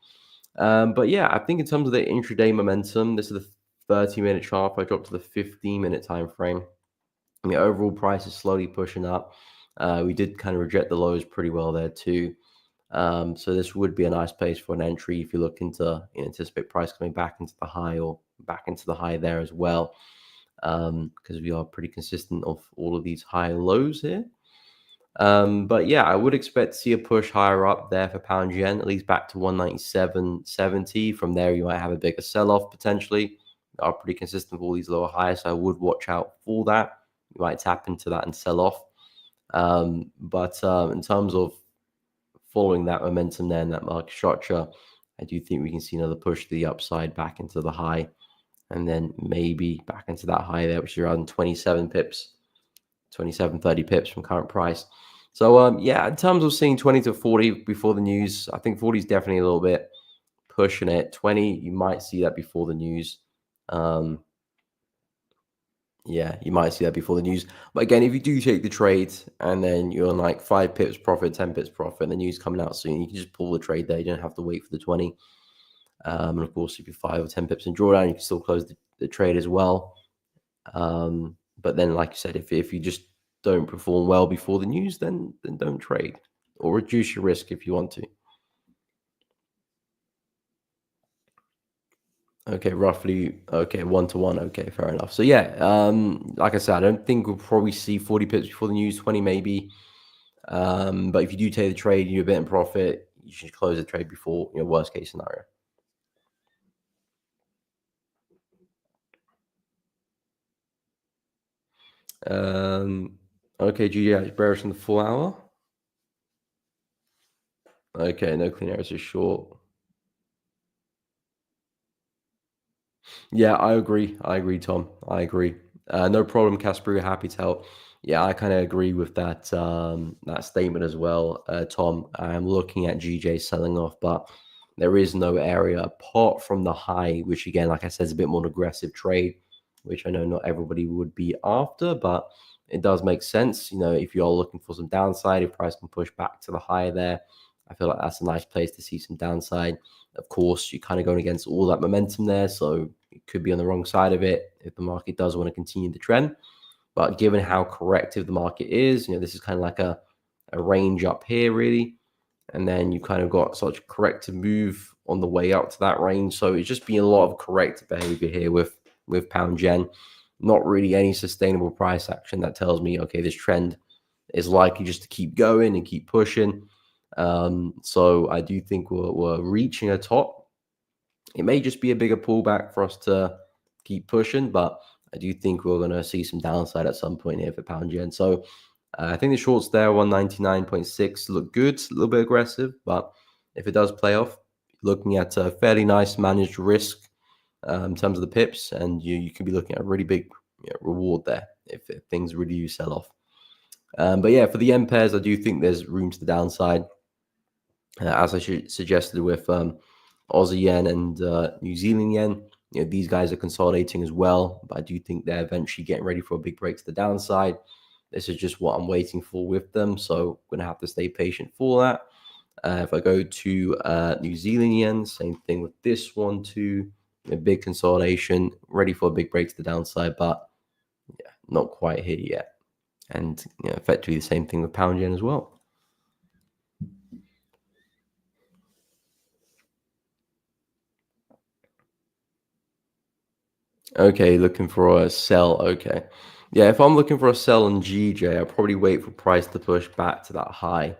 But yeah, I think in terms of the intraday momentum, this is the 30-minute chart. If I drop to the 15-minute time frame, I mean, overall price is slowly pushing up. We did kind of reject the lows pretty well there too. So this would be a nice place for an entry if you're looking to anticipate price coming back into the high or back into the high there as well, because we are pretty consistent of all of these high and lows here. But yeah, I would expect to see a push higher up there for pound yen, at least back to 197.70. From there, you might have a bigger sell-off potentially. Are pretty consistent with all these lower highs, so I would watch out for that. You might tap into that and sell off. But in terms of following that momentum there and that market structure, I do think we can see another push to the upside back into the high, and then maybe back into that high there, which is around 27 pips, 27, 30 pips from current price. So yeah, in terms of seeing 20 to 40 before the news, I think 40 is definitely a little bit pushing it. 20, you might see that before the news. Yeah, you might see that before the news. But again, if you do take the trade and then you're on like 5 pips profit, 10 pips profit, and the news coming out soon, you can just pull the trade there. You don't have to wait for the 20. And of course, if you're 5 or 10 pips in drawdown, you can still close the trade as well. But then, like you said, if you just don't perform well before the news, then don't trade or reduce your risk if you want to. Okay, roughly. Okay, 1 to 1. Okay, fair enough. So yeah, like I said, I don't think we'll probably see 40 pips before the news, 20 maybe. But if you do take the trade, you're a bit in profit, you should close the trade before, worst case scenario. Okay, GG bearish in the 4 hour. Okay, no clean areas is short. Yeah, I agree. I agree, Tom. I agree. No problem, Casper. Happy to help. Yeah, I kind of agree with that statement as well, Tom. I'm looking at GJ selling off, but there is no area apart from the high, which again, like I said, is a bit more an aggressive trade, which I know not everybody would be after, but it does make sense. If you're looking for some downside, if price can push back to the high there, I feel like that's a nice place to see some downside. Of course, you're kind of going against all that momentum there, so it could be on the wrong side of it if the market does want to continue the trend. But given how corrective the market is, this is kind of like a range up here, really. And then you kind of got such corrective move on the way up to that range. So it's just been a lot of corrective behavior here with pound yen. Not really any sustainable price action that tells me, okay, this trend is likely just to keep going and keep pushing. So I do think we're reaching a top. It may just be a bigger pullback for us to keep pushing, but I do think we're going to see some downside at some point here for pound yen. So I think the shorts there, 199.6, look good, a little bit aggressive, but if it does play off, looking at a fairly nice managed risk in terms of the pips, and you could be looking at a really big reward there if things really do sell off. But yeah, for the M pairs, I do think there's room to the downside. As I suggested with Aussie yen and New Zealand yen, these guys are consolidating as well, but I do think they're eventually getting ready for a big break to the downside. This is just what I'm waiting for with them, so I'm going to have to stay patient for that. If I go to New Zealand yen, same thing with this one too. A big consolidation, ready for a big break to the downside, but yeah, not quite here yet. And effectively the same thing with pound yen as well. Okay, looking for a sell. Okay. Yeah, if I'm looking for a sell on GJ, I'll probably wait for price to push back to that high.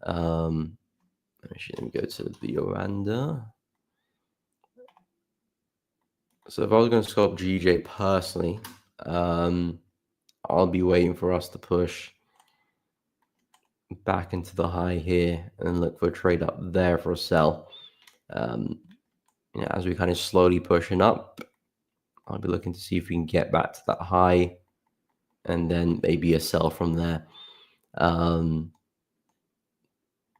Um, Actually, let me go to the Oranda. So if I was going to sculpt GJ personally, um, I'll be waiting for us to push back into the high here and look for a trade up there for a sell. Um, as we kind of slowly pushing up, I'll be looking to see if we can get back to that high and then maybe a sell from there. Um,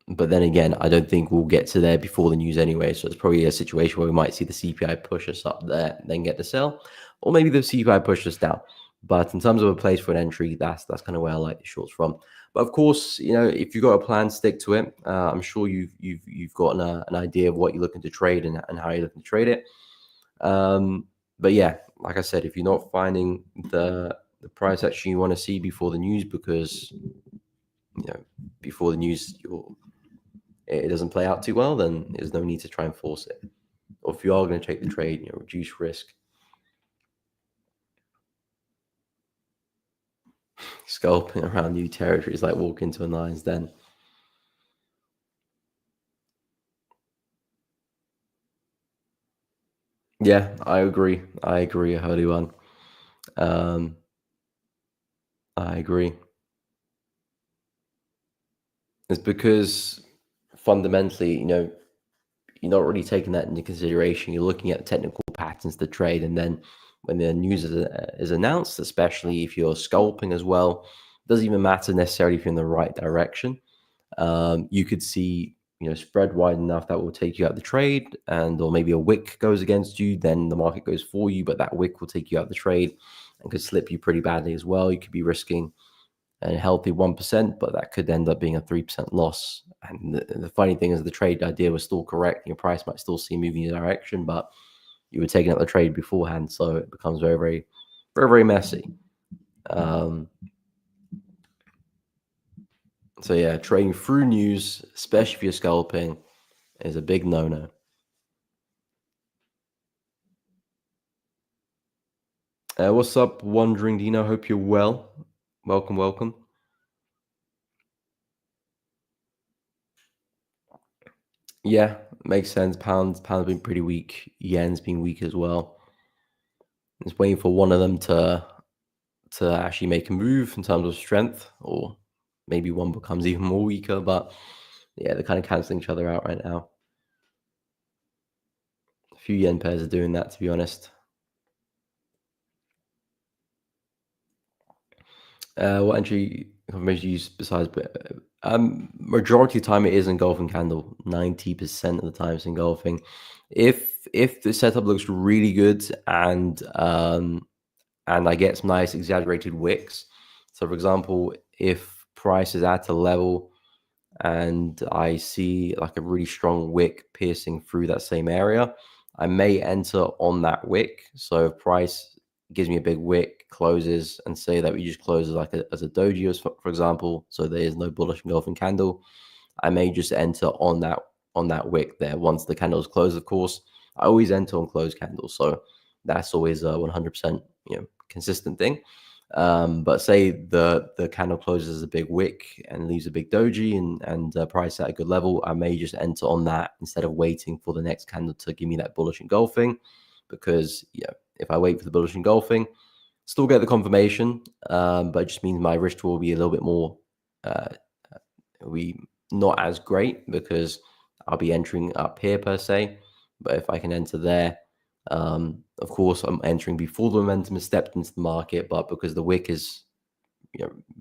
but then again, I don't think we'll get to there before the news anyway. So it's probably a situation where we might see the CPI push us up there, then get the sell, or maybe the CPI push us down. But in terms of a place for an entry, that's kind of where I like the shorts from. But of course, if you've got a plan, stick to it. I'm sure you've gotten an idea of what you're looking to trade and how you're looking to trade it. But yeah, like I said, if you're not finding the price action you want to see before the news, because before the news it doesn't play out too well, then there's no need to try and force it. Or if you are going to take the trade, reduce risk. Scalping around new territories like walk into a lion's den. Yeah, I agree. I agree, Holy One. Um, I agree. It's because fundamentally, you're not really taking that into consideration. You're looking at technical patterns to trade, and then when the news is announced, especially if you're scalping as well, it doesn't even matter necessarily if you're in the right direction. You could see spread wide enough that will take you out the trade, and or maybe a wick goes against you, then the market goes for you, but that wick will take you out the trade and could slip you pretty badly as well. You could be risking a healthy 1%, but that could end up being a 3% loss. And the funny thing is, the trade idea was still correct. Your price might still see moving in your direction, but you were taking out the trade beforehand, so it becomes very, very, very, very messy. Um, so yeah, trading through news, especially if you're scalping, is a big no-no. What's up, Wandering Dino? Hope you're well. Welcome, welcome. Yeah, makes sense. Pound's been pretty weak. Yen's been weak as well. Just waiting for one of them to actually make a move in terms of strength, or maybe one becomes even more weaker. But yeah, they're kind of canceling each other out right now. A few yen pairs are doing that, to be honest. What entry confirmation you use besides? Majority of the time it is engulfing candle. 90% of the time it's engulfing. If the setup looks really good and I get some nice exaggerated wicks. So for example, if price is at a level and I see like a really strong wick piercing through that same area, I may enter on that wick. So if price gives me a big wick, closes, and say that we just close as a doji, for example, so there is no bullish engulfing candle, I may just enter on that wick there once the candle is closed. Of course, I always enter on closed candles, so that's always a 100% consistent thing. But say the candle closes a big wick and leaves a big doji and price at a good level, I may just enter on that instead of waiting for the next candle to give me that bullish engulfing, because if I wait for the bullish engulfing, still get the confirmation, but it just means my risk will be a little bit more uh, we not as great because I'll be entering up here per se. But if I can enter there, of course, I'm entering before the momentum has stepped into the market, but because the wick is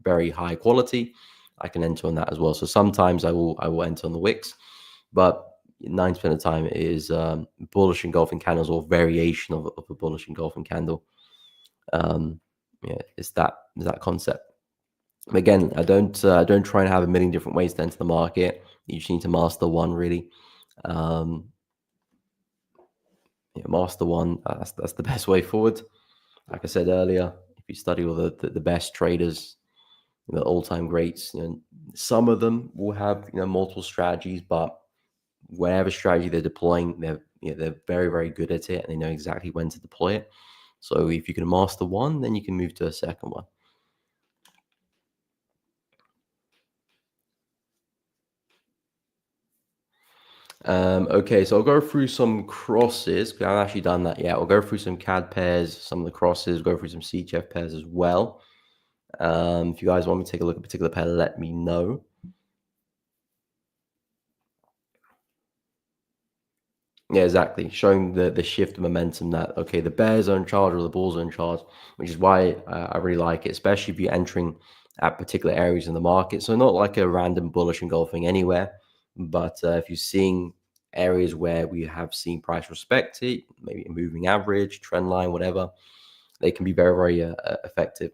very high quality, I can enter on that as well. So sometimes I will enter on the wicks, but 90% of the time it is bullish engulfing candles or variation of a bullish engulfing candle. It's that concept. Again, I don't try and have a million different ways to enter the market. You just need to master one really. Um, master one. That's the best way forward. Like I said earlier, if you study all the best traders, the all-time greats, some of them will have multiple strategies, but whatever strategy they're deploying, they're very very good at it, and they know exactly when to deploy it. So if you can master one, then you can move to a second one. Okay, so I'll go through some crosses. I haven't actually done that yet. I'll go through some CAD pairs, some of the crosses, go through some CHF pairs as well. If you guys want me to take a look at a particular pair, let me know. Yeah, exactly. Showing the shift of momentum that, okay, the bears are in charge or the bulls are in charge, which is why I really like it, especially if you're entering at particular areas in the market. So not like a random bullish engulfing anywhere, but if you're seeing areas where we have seen price respect it, maybe a moving average, trend line, whatever, they can be very, very effective.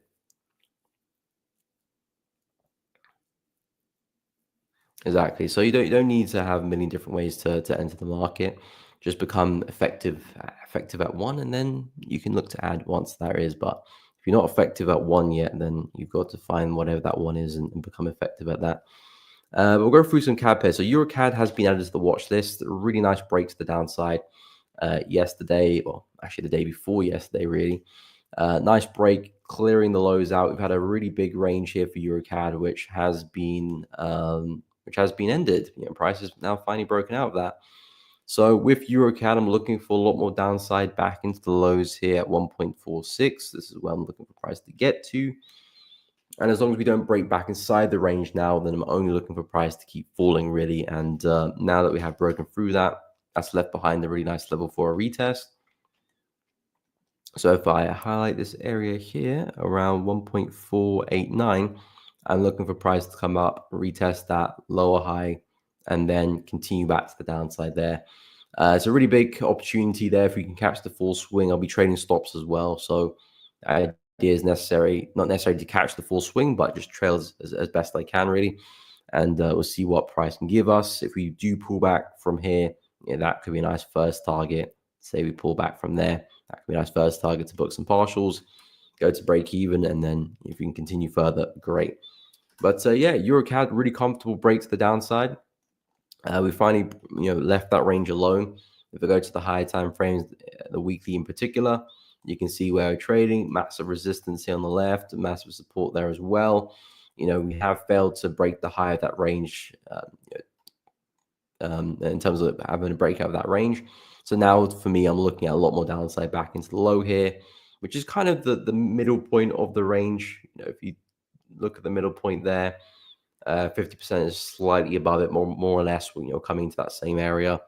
Exactly. So you don't need to have a million different ways to enter the market. Just become effective at one, and then you can look to add once there is. But if you're not effective at one yet, then you've got to find whatever that one is and become effective at that. We'll go through some CAD pairs. So EuroCAD has been added to the watch list. A really nice break to the downside yesterday, well, actually the day before yesterday, really. Nice break, clearing the lows out. We've had a really big range here for EuroCAD, which has been ended. Price is now finally broken out of that. So with EuroCAD, I'm looking for a lot more downside back into the lows here at 1.46. This is where I'm looking for price to get to. And as long as we don't break back inside the range now, then I'm only looking for price to keep falling, really. And now that we have broken through that, that's left behind a really nice level for a retest. So if I highlight this area here around 1.489, I'm looking for price to come up, retest that lower high, and then continue back to the downside there. It's a really big opportunity there. If we can catch the full swing, I'll be trading stops as well. So the idea is not necessarily to catch the full swing, but just trail as best I can, really. And we'll see what price can give us. If we do pull back from here, that could be a nice first target. Say we pull back from there, that could be a nice first target to book some partials, go to break even, and then if we can continue further, great. But yeah, EuroCAD, really comfortable break to the downside. We finally, left that range alone. If we go to the higher time frames, the weekly in particular, you can see where we're trading. Massive resistance here on the left, massive support there as well. We have failed to break the high of that range in terms of having a breakout of that range. So now for me, I'm looking at a lot more downside back into the low here, which is kind of the middle point of the range. If you look at the middle point there, 50% is slightly above it, more or less, coming to that same area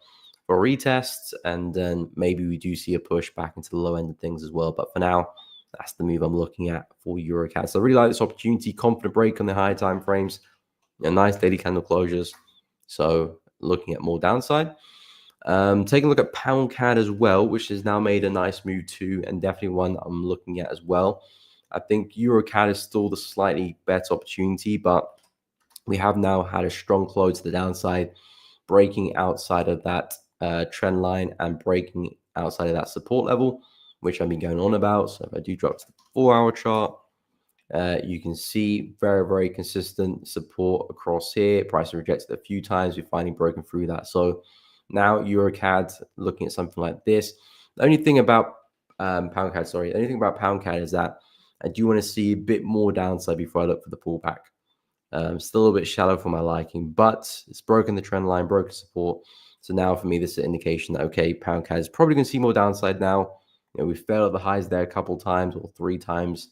for retests. And then maybe we do see a push back into the low end of things as well. But for now, that's the move I'm looking at for EuroCAD. So I really like this opportunity, confident break on the higher time frames, nice daily candle closures. So looking at more downside. Taking a look at pound CAD as well, which has now made a nice move too, and definitely one I'm looking at as well. I think EuroCAD is still the slightly better opportunity, but we have now had a strong close to the downside, breaking outside of that trend line and breaking outside of that support level, which I've been going on about. So if I do drop to the 4-hour chart, you can see very, very consistent support across here. Price rejected a few times. We've finally broken through that. So now EuroCAD, looking at something like this. The only thing about pound CAD, the only thing about pound CAD is that I do want to see a bit more downside before I look for the pullback. Still a little bit shallow for my liking, but it's broken the trend line, broken support. So now for me, this is an indication that, okay, pound CAD is probably going to see more downside now. We failed at the highs there a couple times or 3 times.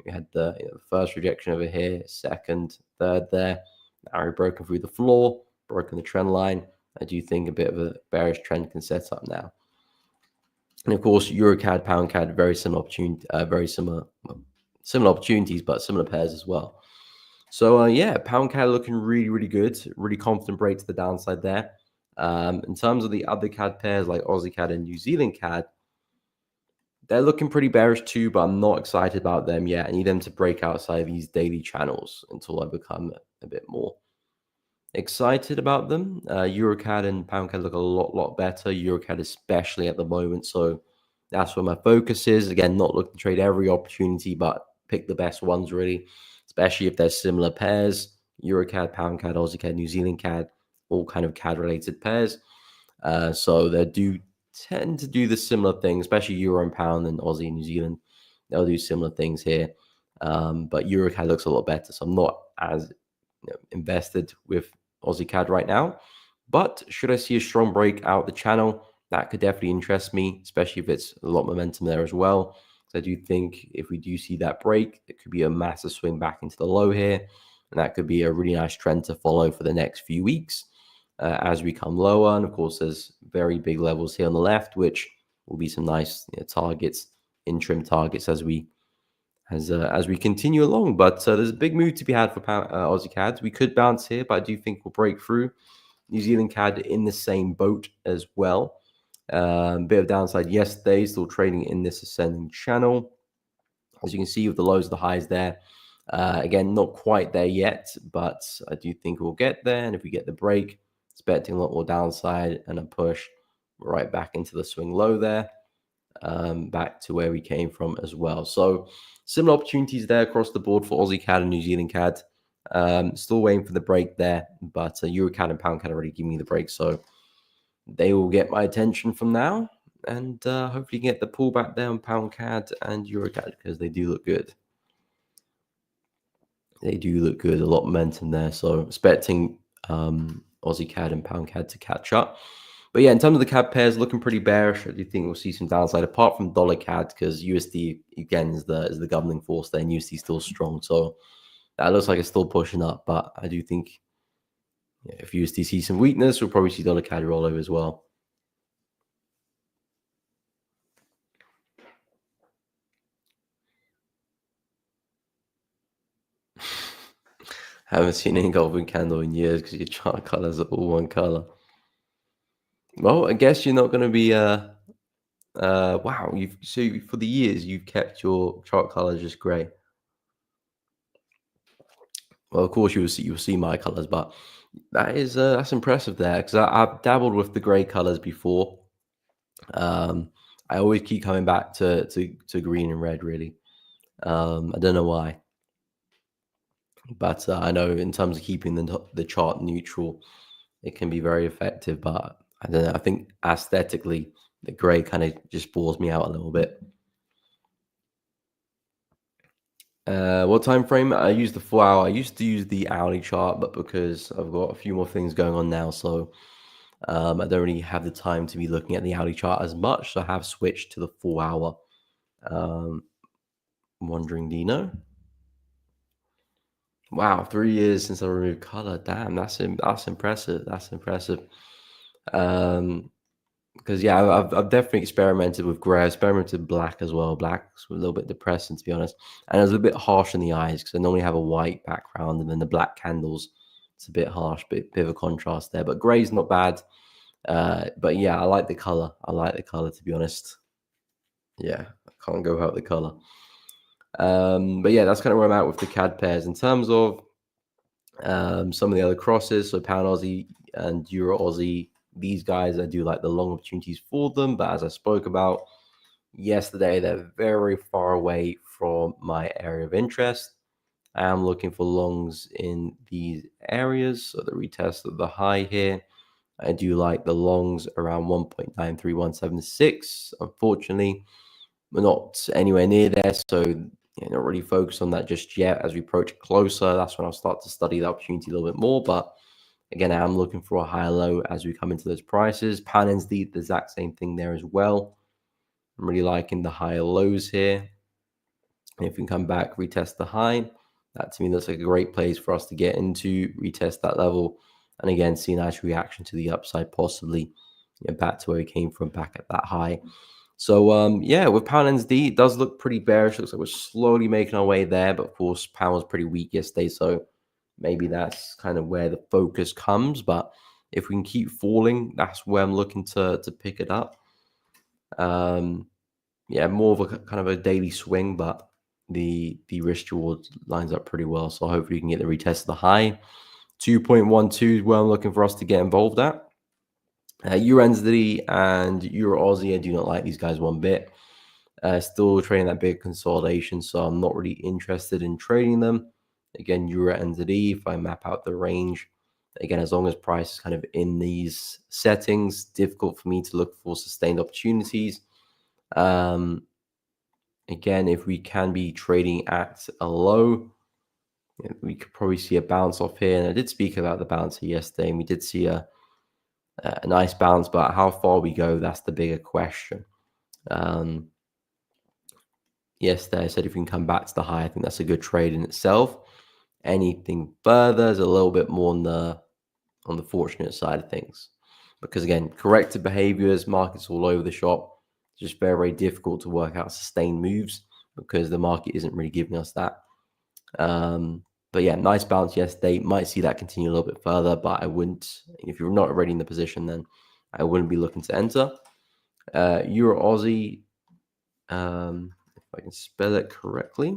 We had the first rejection over here, second, third there. Now we've broken through the floor, broken the trend line. I do think a bit of a bearish trend can set up now. And of course, EuroCAD, pound CAD, very similar opportunity, similar opportunities, but similar pairs as well. So yeah, pound CAD looking really, really good. Really confident break to the downside there. In terms of the other CAD pairs like Aussie CAD and New Zealand CAD, they're looking pretty bearish too, but I'm not excited about them yet. I need them to break outside these daily channels until I become a bit more excited about them. EuroCAD and pound CAD look a lot better. EuroCAD especially at the moment. So that's where my focus is. Again, not looking to trade every opportunity, but pick the best ones really, especially if there's similar pairs. EuroCAD, pound CAD, Aussie CAD, New Zealand CAD, all kind of CAD related pairs. So they do tend to do the similar thing, especially Euro and Pound and Aussie and New Zealand. They'll do similar things here. But Euro CAD looks a lot better. So I'm not as invested with Aussie CAD right now. But should I see a strong break out the channel, that could definitely interest me, especially if it's a lot of momentum there as well. So I do think if we do see that break, it could be a massive swing back into the low here. And that could be a really nice trend to follow for the next few weeks as we come lower. And of course, there's very big levels here on the left, which will be some nice targets, interim targets as we continue along. But there's a big move to be had for Aussie CAD. We could bounce here, but I do think we'll break through. New Zealand CAD in the same boat as well. Bit of downside yesterday, still trading in this ascending channel. As you can see with the lows and the highs there. Again, not quite there yet, but I do think we'll get there. And if we get the break, expecting a lot more downside and a push right back into the swing low there, back to where we came from as well. So similar opportunities there across the board for Aussie CAD and New Zealand CAD. Still waiting for the break there, but Euro CAD and Pound CAD already giving me the break. So they will get my attention from now. And hopefully get the pullback there on Pound CAD and Euro CAD because they do look good. They do look good. A lot of momentum there. So expecting Aussie CAD and Pound CAD to catch up. But yeah, in terms of the CAD pairs, looking pretty bearish. I do think we'll see some downside apart from dollar CAD because USD again is the governing force there, and USD still strong. So that looks like it's still pushing up. But I do think if USD sees some weakness, we'll probably see dollar CAD roll over as well. Haven't seen any golden candle in years because your chart colors are all one color. Well, I guess you're not going to be wow, so for the years you've kept your chart colors just gray. Well, of course you'll see my colors, but that's impressive there because I've dabbled with the gray colors before. I always keep coming back to green and red really. I don't know why. But I know in terms of keeping the chart neutral, it can be very effective. But I don't know. I think aesthetically, the gray kind of just bores me out a little bit. What time frame? I use the 4 hour. I used to use the hourly chart, but because I've got a few more things going on now, so I don't really have the time to be looking at the hourly chart as much. So I have switched to the 4 hour. Wandering Dino. Wow, 3 years since I removed color. Damn, that's impressive. That's impressive. Because yeah, I've definitely experimented with gray. I experimented with black as well. Black's a little bit depressing to be honest, and it was a bit harsh on the eyes because I normally have a white background and then the black candles. It's a bit harsh, bit of a contrast there. But gray's not bad. But yeah, I like the color. I like the color to be honest. Yeah, I can't go without the color. But yeah, that's kind of where I'm at with the CAD pairs in terms of some of the other crosses. So Pound Aussie and Euro Aussie. These guys, I do like the long opportunities for them. But as I spoke about yesterday, they're very far away from my area of interest. I am looking for longs in these areas. So the retest of the high here. I do like the longs around 1.93176. Unfortunately, we're not anywhere near there. So not really focused on that just yet. As we approach closer, that's when I'll start to study the opportunity a little bit more. But again, I'm looking for a higher low as we come into those prices. Pound NZ, the exact same thing there as well. I'm really liking the higher lows here. And if we can come back, retest the high, that to me looks like a great place for us to get into, retest that level, and again, see a nice reaction to the upside, possibly back to where we came from, back at that high. So yeah, with Pound NZ, it does look pretty bearish. Looks like we're slowly making our way there, but of course, Pound was pretty weak yesterday, so maybe that's kind of where the focus comes. But if we can keep falling, that's where I'm looking to pick it up. Yeah, more of a kind of a daily swing, but the risk reward lines up pretty well. So hopefully you can get the retest of the high. 2.12 is where I'm looking for us to get involved at. Euro NZD and Euro Aussie, I do not like these guys one bit. Still trading that big consolidation, so I'm not really interested in trading them. Again, Euro NZD, if I map out the range, Again, as long as price is kind of in these settings, difficult for me to look for sustained opportunities. Again, if we can be trading at a low, we could probably see a bounce off here. And I did speak about the bounce here yesterday, and we did see a nice bounce, but how far we go, that's the bigger question. Yesterday, I said if we can come back to the high, I think that's a good trade in itself. Anything further is a little bit more on the fortunate side of things, because again, corrective behaviors, markets all over the shop, it's just very, very difficult to work out sustained moves because the market isn't really giving us that. But yeah, nice bounce yesterday. Might see that continue a little bit further, but I wouldn't, if you're not already in the position, then I wouldn't be looking to enter. Euro Aussie, if I can spell it correctly.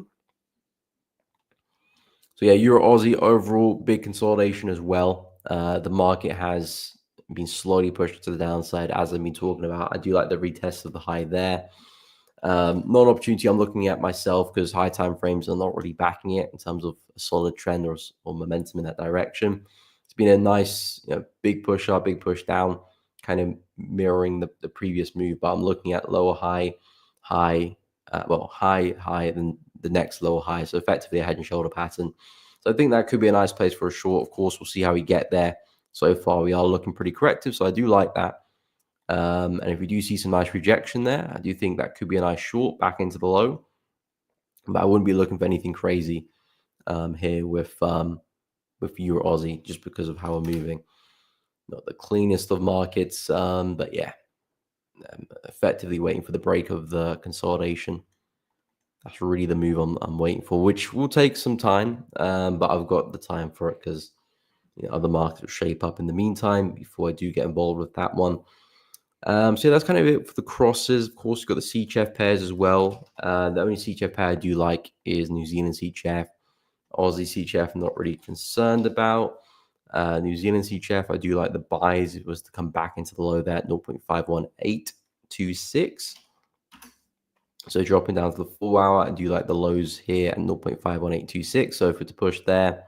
So yeah, Euro Aussie overall big consolidation as well. The market has been slowly pushed to the downside, as I've been talking about. I do like the retest of the high there. Not an opportunity I'm looking at myself because high time frames are not really backing it in terms of a solid trend or momentum in that direction. It's been a nice, big push up, big push down, kind of mirroring the previous move. But I'm looking at lower high, high, high, then the next lower high. So effectively a head and shoulder pattern. So I think that could be a nice place for a short. Of course, we'll see how we get there. So far, we are looking pretty corrective. So I do like that. And if we do see some nice rejection there, I do think that could be a nice short back into the low. But I wouldn't be looking for anything crazy here with Euro Aussie, just because of how we're moving. Not the cleanest of markets, but yeah, effectively waiting for the break of the consolidation. That's really the move I'm waiting for, which will take some time, but I've got the time for it because other markets will shape up in the meantime before I do get involved with that one. So that's kind of it for the crosses. Of course, you've got the CHF pairs as well. The only CHF pair I do like is New Zealand CHF. Aussie CHF, I'm not really concerned about. New Zealand CHF, I do like the buys. It was to come back into the low there at 0.51826. So dropping down to the 4 hour, I do like the lows here at 0.51826. So if it's a push there,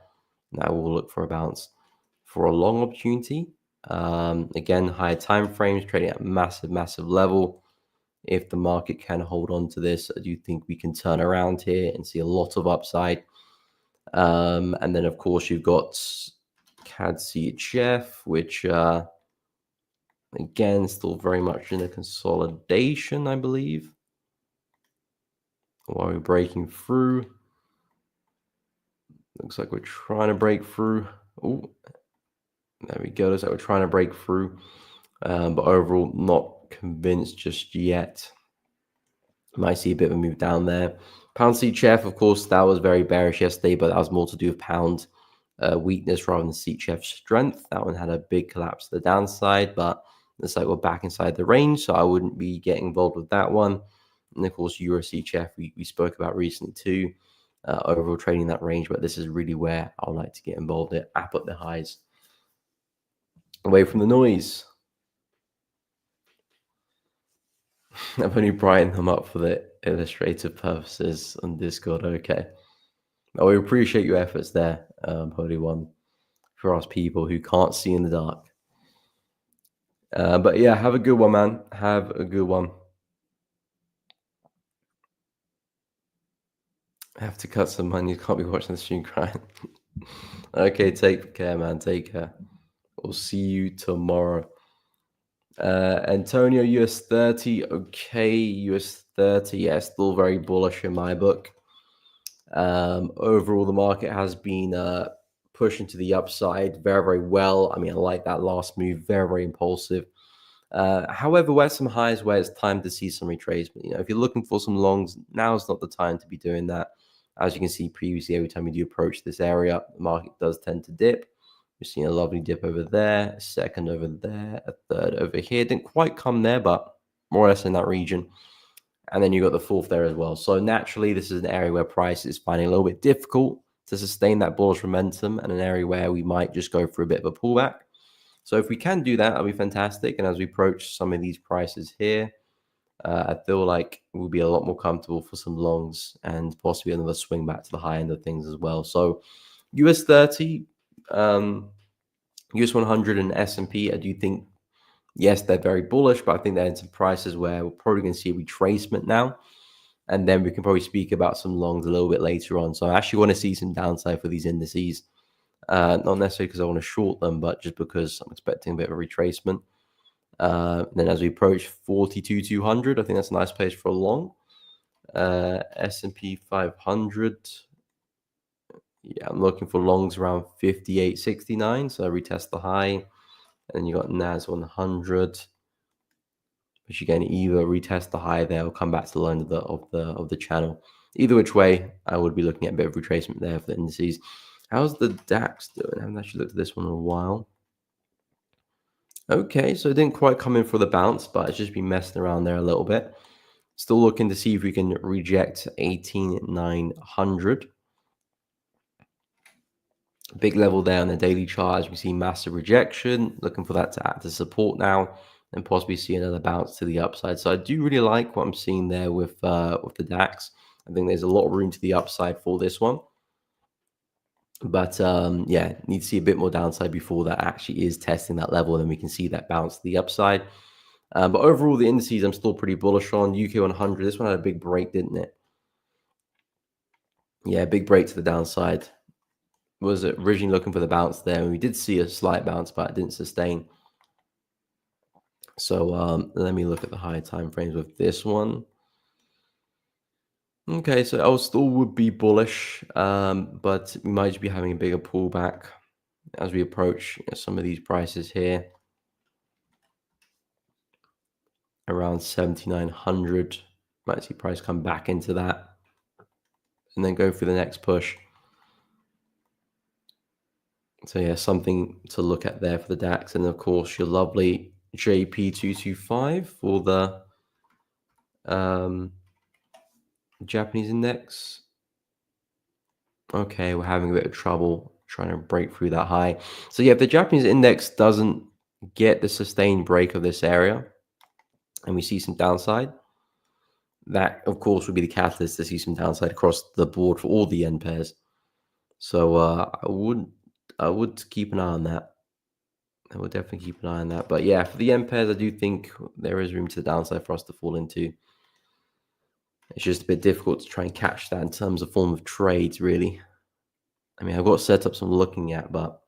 now we'll look for a bounce for a long opportunity. Again, higher time frames, trading at massive level. If the market can hold on to this, I do think we can turn around here and see a lot of upside. And then, of course, you've got CAD CHF, which again, still very much in a consolidation, I believe. While we're breaking through, looks like we're trying to break through. Oh, there we go. Looks like we're trying to break through, but overall not convinced just yet. Might see a bit of a move down there. Pound CHF, of course, that was very bearish yesterday, but that was more to do with pound weakness rather than CHF strength. That one had a big collapse to the downside, but looks like we're back inside the range, so I wouldn't be getting involved with that one. And of course, Euro CHF, we spoke about recently too. Overall trading that range, but this is really where I would like to get involved at up the highs. Away from the noise. I've only brightened them up for the illustrative purposes on Discord. Okay. Well, we appreciate your efforts there, Holy One, for us people who can't see in the dark. But yeah, have a good one, man. Have a good one. I have to cut some money. You can't be watching the stream crying. Okay, take care, man. Take care. We'll see you tomorrow. Antonio, US 30. Okay, US 30. Yeah, still very bullish in my book. Overall, the market has been pushing to the upside very well. I mean, I like that last move. Very impulsive. However, we're at some highs where it's time to see some retracement. If you're looking for some longs, now's not the time to be doing that. As you can see previously, every time we do approach this area, the market does tend to dip. We're seeing a lovely dip over there, a second over there, a third over here. Didn't quite come there, but more or less in that region. And then you got the fourth there as well. So naturally, this is an area where price is finding a little bit difficult to sustain that bullish momentum, and an area where we might just go for a bit of a pullback. So if we can do that, that'll be fantastic. And as we approach some of these prices here, I feel like we'll be a lot more comfortable for some longs and possibly another swing back to the high end of things as well. So US 30, US 100 and S&P, I do think, yes, they're very bullish, but I think they're in some prices where we're probably going to see a retracement now. And then we can probably speak about some longs a little bit later on. So I actually want to see some downside for these indices. Not necessarily because I want to short them, but just because I'm expecting a bit of a retracement. Then as we approach 42,200, I think that's a nice place for a long. S&P 500. Yeah, I'm looking for longs around 58.69. So I retest the high. And then you got NAS 100, which again either retest the high there or come back to the line of the channel. Either which way, I would be looking at a bit of retracement there for the indices. How's the DAX doing? I haven't actually looked at this one in a while. Okay, so it didn't quite come in for the bounce, but it's just been messing around there a little bit. Still looking to see if we can reject 18,900. Big level there on the daily chart as we see massive rejection. Looking for that to act as support now and possibly see another bounce to the upside. So I do really like what I'm seeing there with the DAX. I think there's a lot of room to the upside for this one. But yeah, need to see a bit more downside before that actually is testing that level. And then we can see that bounce to the upside. But overall, the indices I'm still pretty bullish on. UK 100, this one had a big break, didn't it? Yeah, big break to the downside. Was originally looking for the bounce there, and we did see a slight bounce, but it didn't sustain. So let me look at the higher time frames with this one. Okay, so I still would be bullish, but we might just be having a bigger pullback as we approach some of these prices here. Around 7,900. Might see price come back into that and then go for the next push. So yeah, something to look at there for the DAX. And of course, your lovely JP225 for the Japanese index. Okay, we're having a bit of trouble trying to break through that high. So yeah, if the Japanese index doesn't get the sustained break of this area and we see some downside, that of course would be the catalyst to see some downside across the board for all the yen pairs. So I would keep an eye on that. I would definitely keep an eye on that. But yeah, for the yen pairs, I do think there is room to the downside for us to fall into. It's just a bit difficult to try and catch that in terms of form of trades, really. I mean, I've got setups I'm looking at, but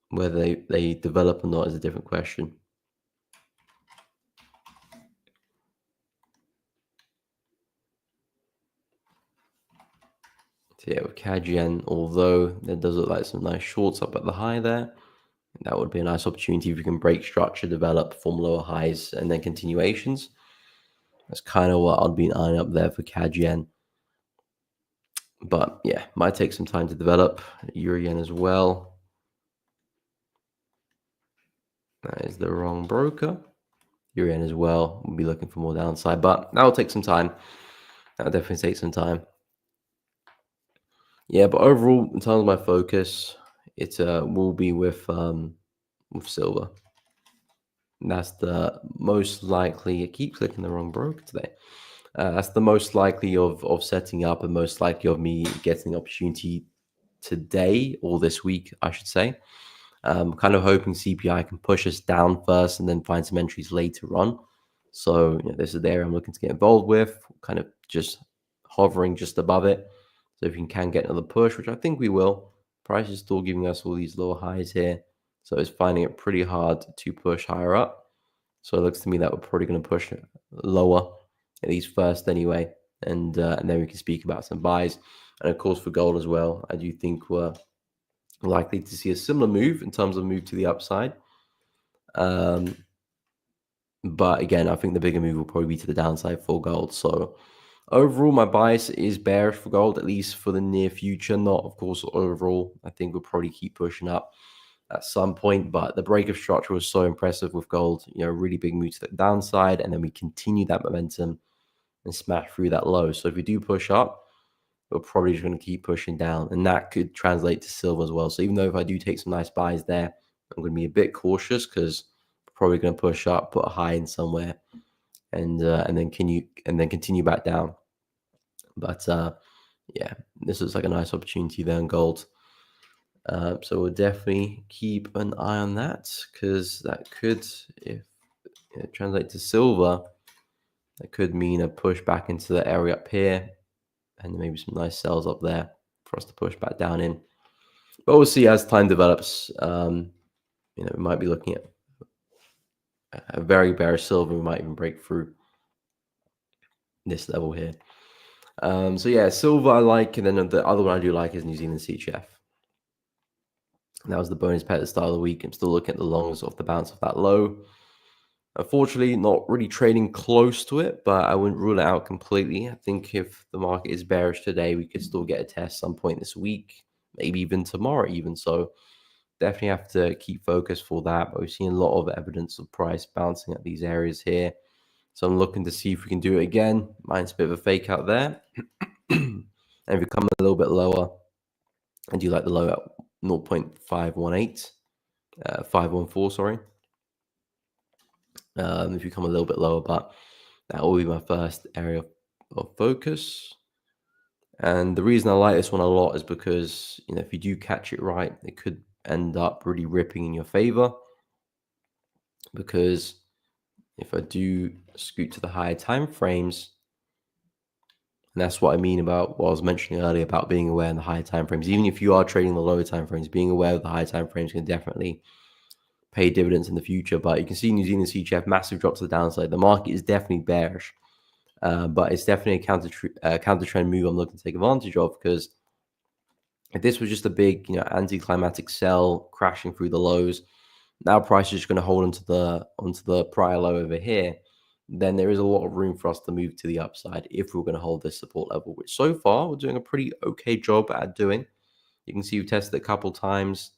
whether they develop or not is a different question. So yeah, with CAD yen, although there does look like some nice shorts up at the high there, that would be a nice opportunity if you can break structure, develop, form lower highs, and then continuations. That's kind of what I'd be eyeing up there for CAD yen. But yeah, might take some time to develop. Euro yen as well. That is the wrong broker. Euro yen as well. We'll be looking for more downside, but that'll take some time. That'll definitely take some time. Yeah, but overall, in terms of my focus, it will be with silver. And that's the most likely. I keep clicking the wrong broker today. That's the most likely of setting up and most likely of me getting the opportunity today or this week, I should say. Kind of hoping CPI can push us down first and then find some entries later on. So this is the area I'm looking to get involved with, kind of just hovering just above it. So if you can get another push, which I think we will, price is still giving us all these lower highs here. So it's finding it pretty hard to push higher up. So it looks to me that we're probably going to push lower, at least first anyway. And then we can speak about some buys. And of course, for gold as well, I do think we're likely to see a similar move in terms of move to the upside. But again, I think the bigger move will probably be to the downside for gold. So overall, my bias is bearish for gold, at least for the near future. Not, of course, overall. I think we'll probably keep pushing up at some point. But the break of structure was so impressive with gold. Really big move to the downside. And then we continue that momentum and smash through that low. So if we do push up, we're probably just going to keep pushing down. And that could translate to silver as well. So even though if I do take some nice buys there, I'm going to be a bit cautious because we're probably going to push up, put a high in somewhere, and then continue back down. But yeah, this is like a nice opportunity there in gold. So we'll definitely keep an eye on that, because that could, if it translates to silver, that could mean a push back into the area up here, and maybe some nice sells up there for us to push back down in. But we'll see as time develops. We might be looking at a very bearish silver. We might even break through this level here. So yeah, silver I like, and then the other one I do like is New Zealand CHF. And that was the bonus pair at the start of the week. I'm still looking at the longs off the bounce of that low. Unfortunately, not really trading close to it, but I wouldn't rule it out completely. I think if the market is bearish today, we could still get a test some point this week, maybe even tomorrow even. So definitely have to keep focus for that. But we've seen a lot of evidence of price bouncing at these areas here. So I'm looking to see if we can do it again. Mine's a bit of a fake out there. And if we come a little bit lower, I do like the low at 0.518, 514, sorry. If you come a little bit lower, but that will be my first area of focus. And the reason I like this one a lot is because, if you do catch it right, it could end up really ripping in your favor. Because if I do scoot to the higher time frames, and that's what I mean about what I was mentioning earlier about being aware in the higher time frames. Even if you are trading the lower time frames, being aware of the higher time frames can definitely pay dividends in the future. But you can see New Zealand CHF, massive drop to the downside. The market is definitely bearish, but it's definitely a counter trend move I'm looking to take advantage of, because if this was just a big, anticlimactic sell crashing through the lows, now price is just going to hold onto the prior low over here, then there is a lot of room for us to move to the upside if we're going to hold this support level, which so far we're doing a pretty okay job at doing. You can see we tested a couple times,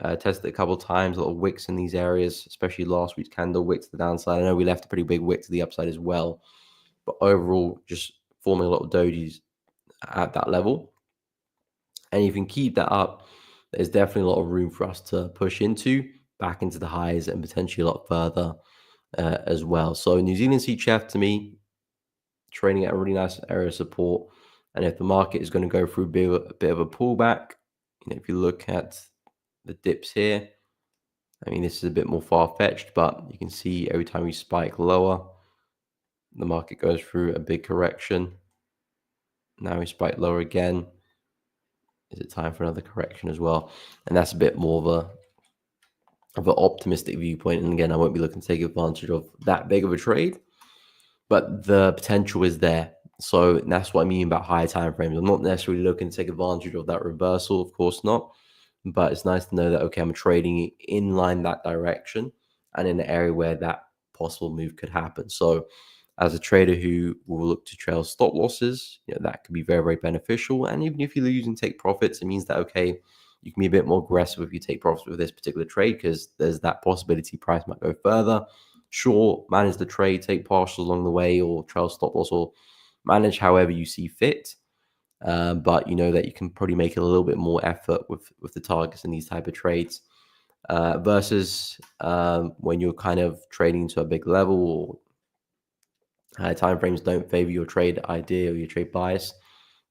little wicks in these areas, especially last week's candle wick to the downside. I know we left a pretty big wick to the upside as well, but overall just forming a lot of dojis at that level. And you can keep that up, there's definitely a lot of room for us to push back into the highs and potentially a lot further as well. So New Zealand CHF to me, trading at a really nice area of support. And if the market is going to go through a bit of a pullback, if you look at the dips here, I mean, this is a bit more far-fetched, but you can see every time we spike lower, the market goes through a big correction. Now we spike lower again. Is it time for another correction as well? And that's a bit more of an optimistic viewpoint. And again, I won't be looking to take advantage of that big of a trade, but the potential is there. So that's what I mean about higher time frames. I'm not necessarily looking to take advantage of that reversal, of course not. But it's nice to know that, okay, I'm trading in line that direction and in an area where that possible move could happen. So as a trader who will look to trail stop losses, that could be very, very beneficial. And even if you lose and take profits, it means that, okay, you can be a bit more aggressive if you take profits with this particular trade, because there's that possibility price might go further. Sure, manage the trade, take partials along the way, or trail stop loss, or manage however you see fit. But you know that you can probably make a little bit more effort with the targets in these type of trades versus when you're kind of trading to a big level, or time frames don't favor your trade idea or your trade bias.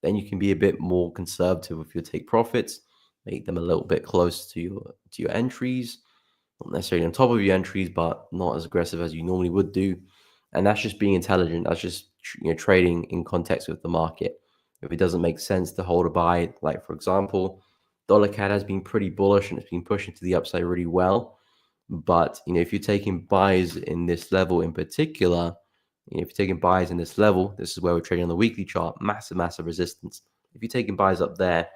Then you can be a bit more conservative with your take profits, make them a little bit close to your entries, not necessarily on top of your entries, but not as aggressive as you normally would do. And that's just being intelligent. That's just trading in context with the market. If it doesn't make sense to hold a buy, like for example, dollar CAD has been pretty bullish and it's been pushing to the upside really well. But if you're taking buys in this level in particular, if you're taking buys in this level, this is where we're trading on the weekly chart, massive resistance. If you're taking buys up there,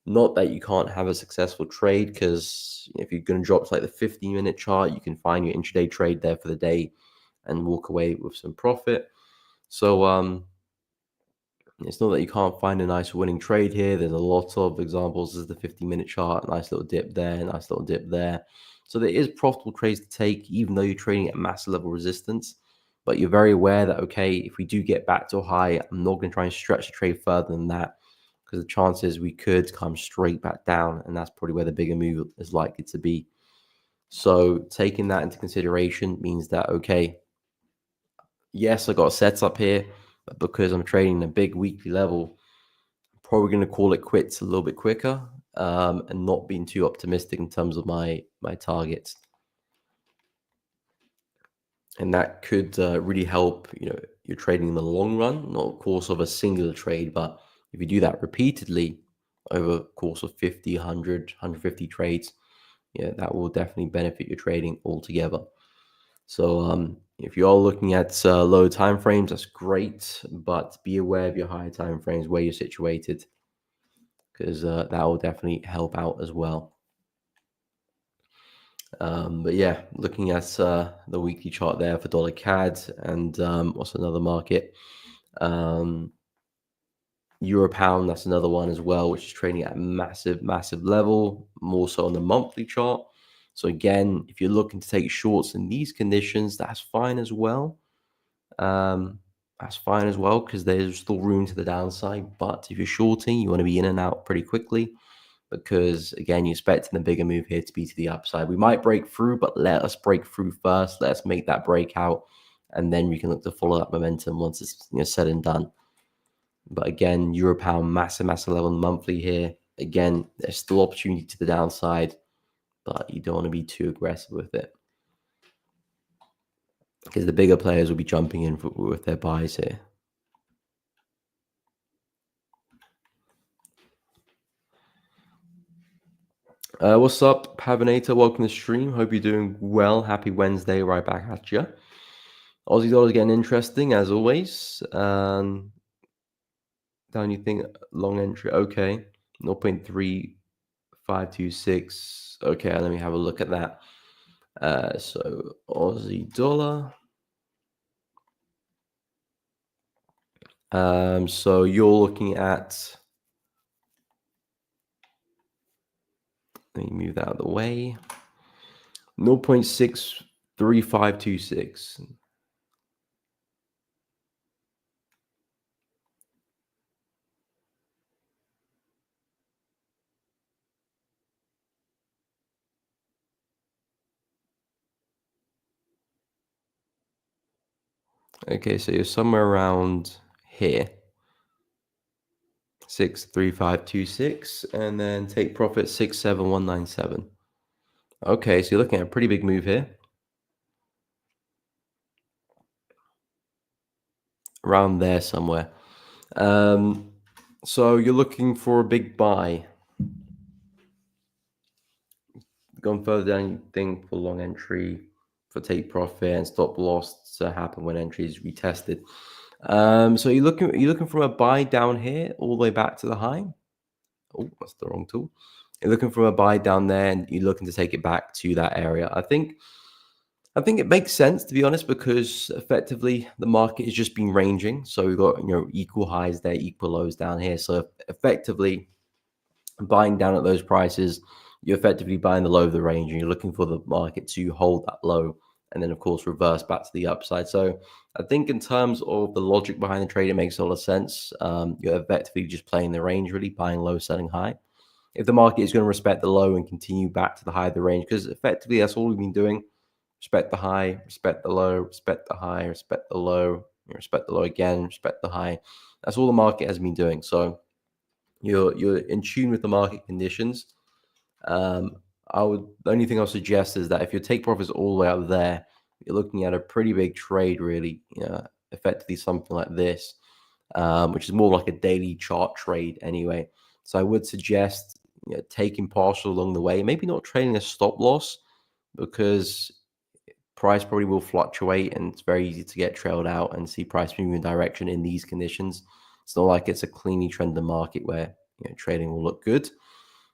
not that you can't have a successful trade, because if you're going to drop to like the 15-minute chart, you can find your intraday trade there for the day and walk away with some profit. So it's not that you can't find a nice winning trade here. There's a lot of examples. This is the 15-minute chart, nice little dip there, nice little dip there. So there is profitable trades to take, even though you're trading at massive level resistance. But you're very aware that, okay, if we do get back to a high, I'm not going to try and stretch the trade further than that, because the chances we could come straight back down, and that's probably where the bigger move is likely to be. So taking that into consideration means that, okay, yes, I got a setup here, but because I'm trading a big weekly level, I'm probably going to call it quits a little bit quicker. and not being too optimistic in terms of my targets. And that could really help, your trading in the long run, not of course of a singular trade, but if you do that repeatedly over a course of 50, 100, 150 trades, yeah, that will definitely benefit your trading altogether. So if you are looking at low time frames, that's great, but be aware of your higher time frames where you're situated, because that will definitely help out as well. But yeah, looking at the weekly chart there for dollar CAD and what's another market? Um, Euro pound, that's another one as well, which is trading at a massive, massive level, more so on the monthly chart. So again, if you're looking to take shorts in these conditions, that's fine as well. That's fine as well because there's still room to the downside. But if you're shorting, you want to be in and out pretty quickly because again, you're expecting a bigger move here to be to the upside. We might break through, but let us break through first. Let us make that breakout, and then we can look to follow that momentum once it's said and done. But again, euro pound, massive, massive level monthly here. Again, there's still opportunity to the downside, but you don't want to be too aggressive with it because the bigger players will be jumping in with their buys here. What's up, Pavinator? Welcome to the stream. Hope you're doing well. Happy Wednesday, right back at you. Aussie dollar's getting interesting as always. Down, you think long entry? Okay, 0.3526. Okay, let me have a look at that. So Aussie dollar. So you're looking at. Let me move that out of the way. 0.63526. Okay, so you're somewhere around here. 63526, and then take profit 67197. Okay, so you're looking at a pretty big move here. Around there somewhere. So you're looking for a big buy. Going further down, you think for long entry, for take profit and stop loss to happen when entry is retested. So you're looking for a buy down here all the way back to the high. Oh, that's the wrong tool. You're looking for a buy down there, and you're looking to take it back to that area. I think it makes sense, to be honest, because effectively the market has just been ranging. So we've got equal highs there, equal lows down here. So effectively, buying down at those prices, you're effectively buying the low of the range, and you're looking for the market to hold that low, and then of course reverse back to the upside. So I think in terms of the logic behind the trade, it makes a lot of sense. You're effectively just playing the range, really buying low, selling high. If the market is going to respect the low and continue back to the high of the range, because effectively that's all we've been doing. Respect the high, respect the low, respect the high, respect the low, respect the low again, respect the high. That's all the market has been doing. So you're in tune with the market conditions. The only thing I'll suggest is that if your take profits all the way up there, you're looking at a pretty big trade, really. Effectively something like this, which is more like a daily chart trade anyway. So I would suggest taking partial along the way, maybe not trading a stop loss because price probably will fluctuate and it's very easy to get trailed out and see price moving in direction in these conditions. It's not like it's a cleanly trended market where trading will look good.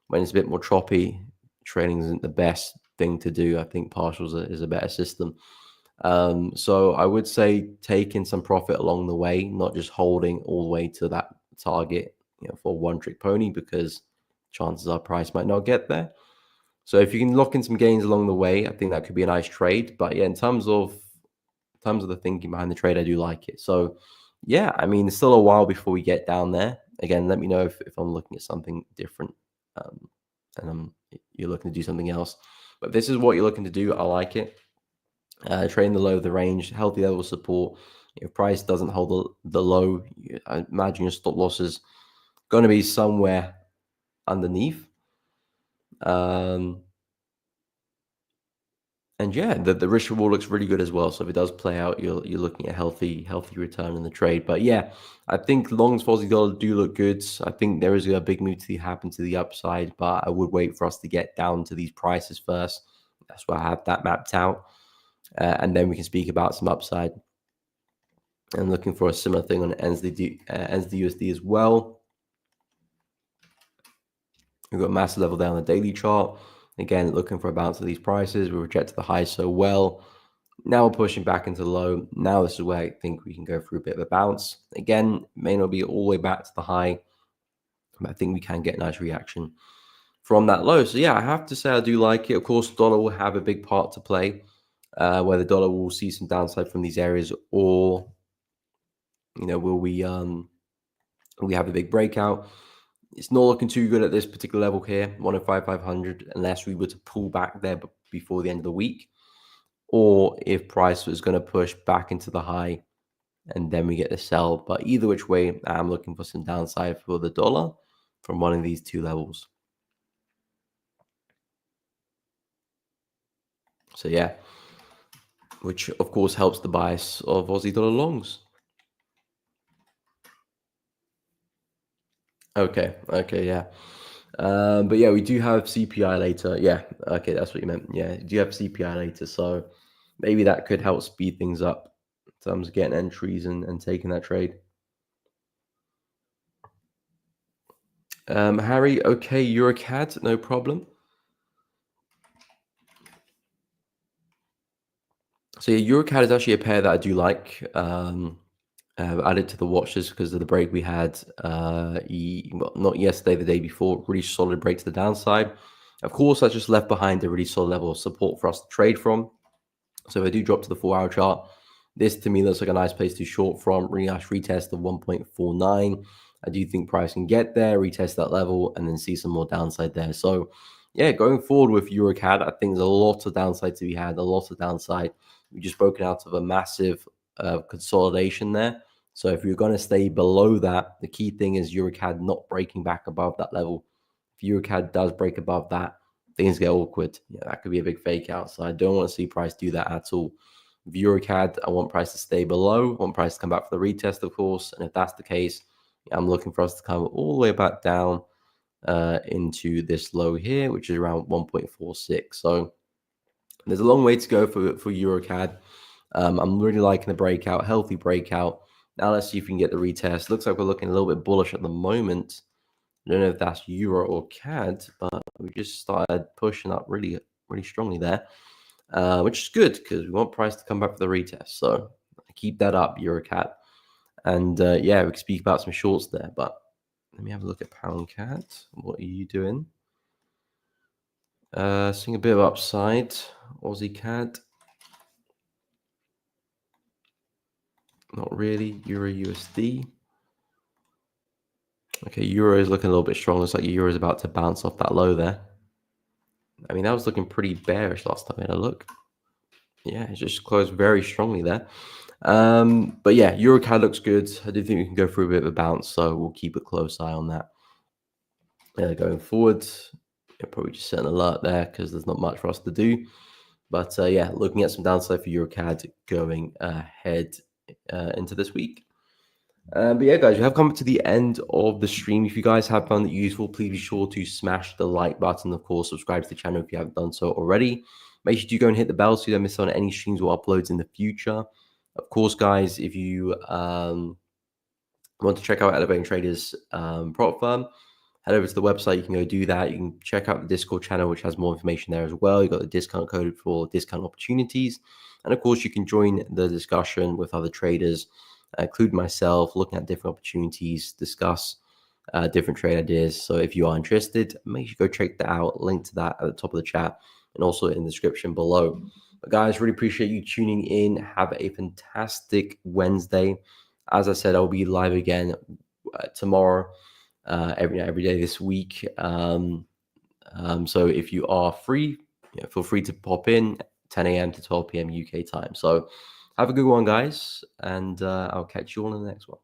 When it's a bit more choppy, trading isn't the best thing to do. I think partials is a better system. So I would say taking some profit along the way, not just holding all the way to that target, for one trick pony, because chances are price might not get there. So if you can lock in some gains along the way, I think that could be a nice trade. But yeah, in terms of the thinking behind the trade, I do like it. So yeah, I mean, it's still a while before we get down there. Again, let me know if I'm looking at something different, and you're looking to do something else. But if this is what you're looking to do, I like it. Trading the low of the range, healthy level of support. If price doesn't hold the low, I imagine your stop loss is going to be somewhere underneath. Um, and yeah, the risk reward looks really good as well. So if it does play out, you're looking at healthy return in the trade. But yeah, I think longs for Aussie dollar do look good. I think there is a big move to happen to the upside, but I would wait for us to get down to these prices first. That's why I have that mapped out, and then we can speak about some upside. And looking for a similar thing on NZD USD as well. We've got a massive level down the daily chart. Again, looking for a bounce of these prices. We rejected the high so well. Now we're pushing back into the low. Now this is where I think we can go through a bit of a bounce. Again, may not be all the way back to the high, but I think we can get a nice reaction from that low. So yeah, I have to say I do like it. Of course, dollar will have a big part to play, where the dollar will see some downside from these areas, or will we have a big breakout? It's not looking too good at this particular level here, 105,500, unless we were to pull back there before the end of the week, or if price was going to push back into the high and then we get the sell. But either which way, I'm looking for some downside for the dollar from one of these two levels. So yeah, which of course helps the bias of Aussie dollar longs. Okay, yeah. But yeah, we do have CPI later. Yeah, okay, that's what you meant. Yeah, you do have CPI later, so maybe that could help speed things up in terms of getting entries and taking that trade. Harry, okay, EuroCAD, no problem. So yeah, EuroCAD is actually a pair that I do like. Added to the watch just because of the break we had. Well, not yesterday, the day before. Really solid break to the downside. Of course, I just left behind a really solid level of support for us to trade from. So if I do drop to the 4-hour chart, this to me looks like a nice place to short from. Really nice retest of 1.49. I do think price can get there, retest that level, and then see some more downside there. So yeah, going forward with EuroCAD, I think there's a lot of downside to be had, a lot of downside. We just broken out of a massive consolidation there. So if you're going to stay below that, the key thing is EuroCAD not breaking back above that level. If EuroCAD does break above that, things get awkward. Yeah, that could be a big fake out. So I don't want to see price do that at all. With EuroCAD, I want price to stay below. I want price to come back for the retest, of course. And if that's the case, I'm looking for us to come all the way back down into this low here, which is around 1.46. So there's a long way to go for EuroCAD. I'm really liking the breakout, healthy breakout. Now let's see if we can get the retest. Looks like we're looking a little bit bullish at the moment. I don't know if that's Euro or CAD, but we just started pushing up really strongly there, which is good because we want price to come back for the retest. So keep that up, Euro CAD. And yeah, we can speak about some shorts there, but let me have a look at pound CAD. What are you doing? Seeing a bit of upside, Aussie CAD. Not really. Euro USD. Okay, Euro is looking a little bit strong. Looks like Euro is about to bounce off that low there. I mean, that was looking pretty bearish last time I had a look. Yeah, it just closed very strongly there. But yeah, EuroCAD looks good. I do think we can go through a bit of a bounce, so we'll keep a close eye on that going forward. Yeah, probably just set an alert there because there's not much for us to do. But yeah, looking at some downside for EuroCAD going ahead into this week. But yeah, guys, we have come to the end of the stream. If you guys have found it useful, please be sure to smash the like button. Of course, subscribe to the channel if you haven't done so already. Make sure you go and hit the bell so you don't miss out on any streams or uploads in the future. Of course, guys, if you want to check out Elevating Traders prop firm, head over to the website. You can go do that. You can check out the Discord channel, which has more information there as well. You've got the discount code for discount opportunities. And of course, you can join the discussion with other traders, including myself, looking at different opportunities, discuss different trade ideas. So if you are interested, make sure you go check that out. Link to that at the top of the chat and also in the description below. But guys, really appreciate you tuning in. Have a fantastic Wednesday. As I said, I'll be live again tomorrow, every day this week. So if you are free, feel free to pop in 10 a.m. to 12 p.m. UK time. So have a good one, guys, and I'll catch you all in the next one.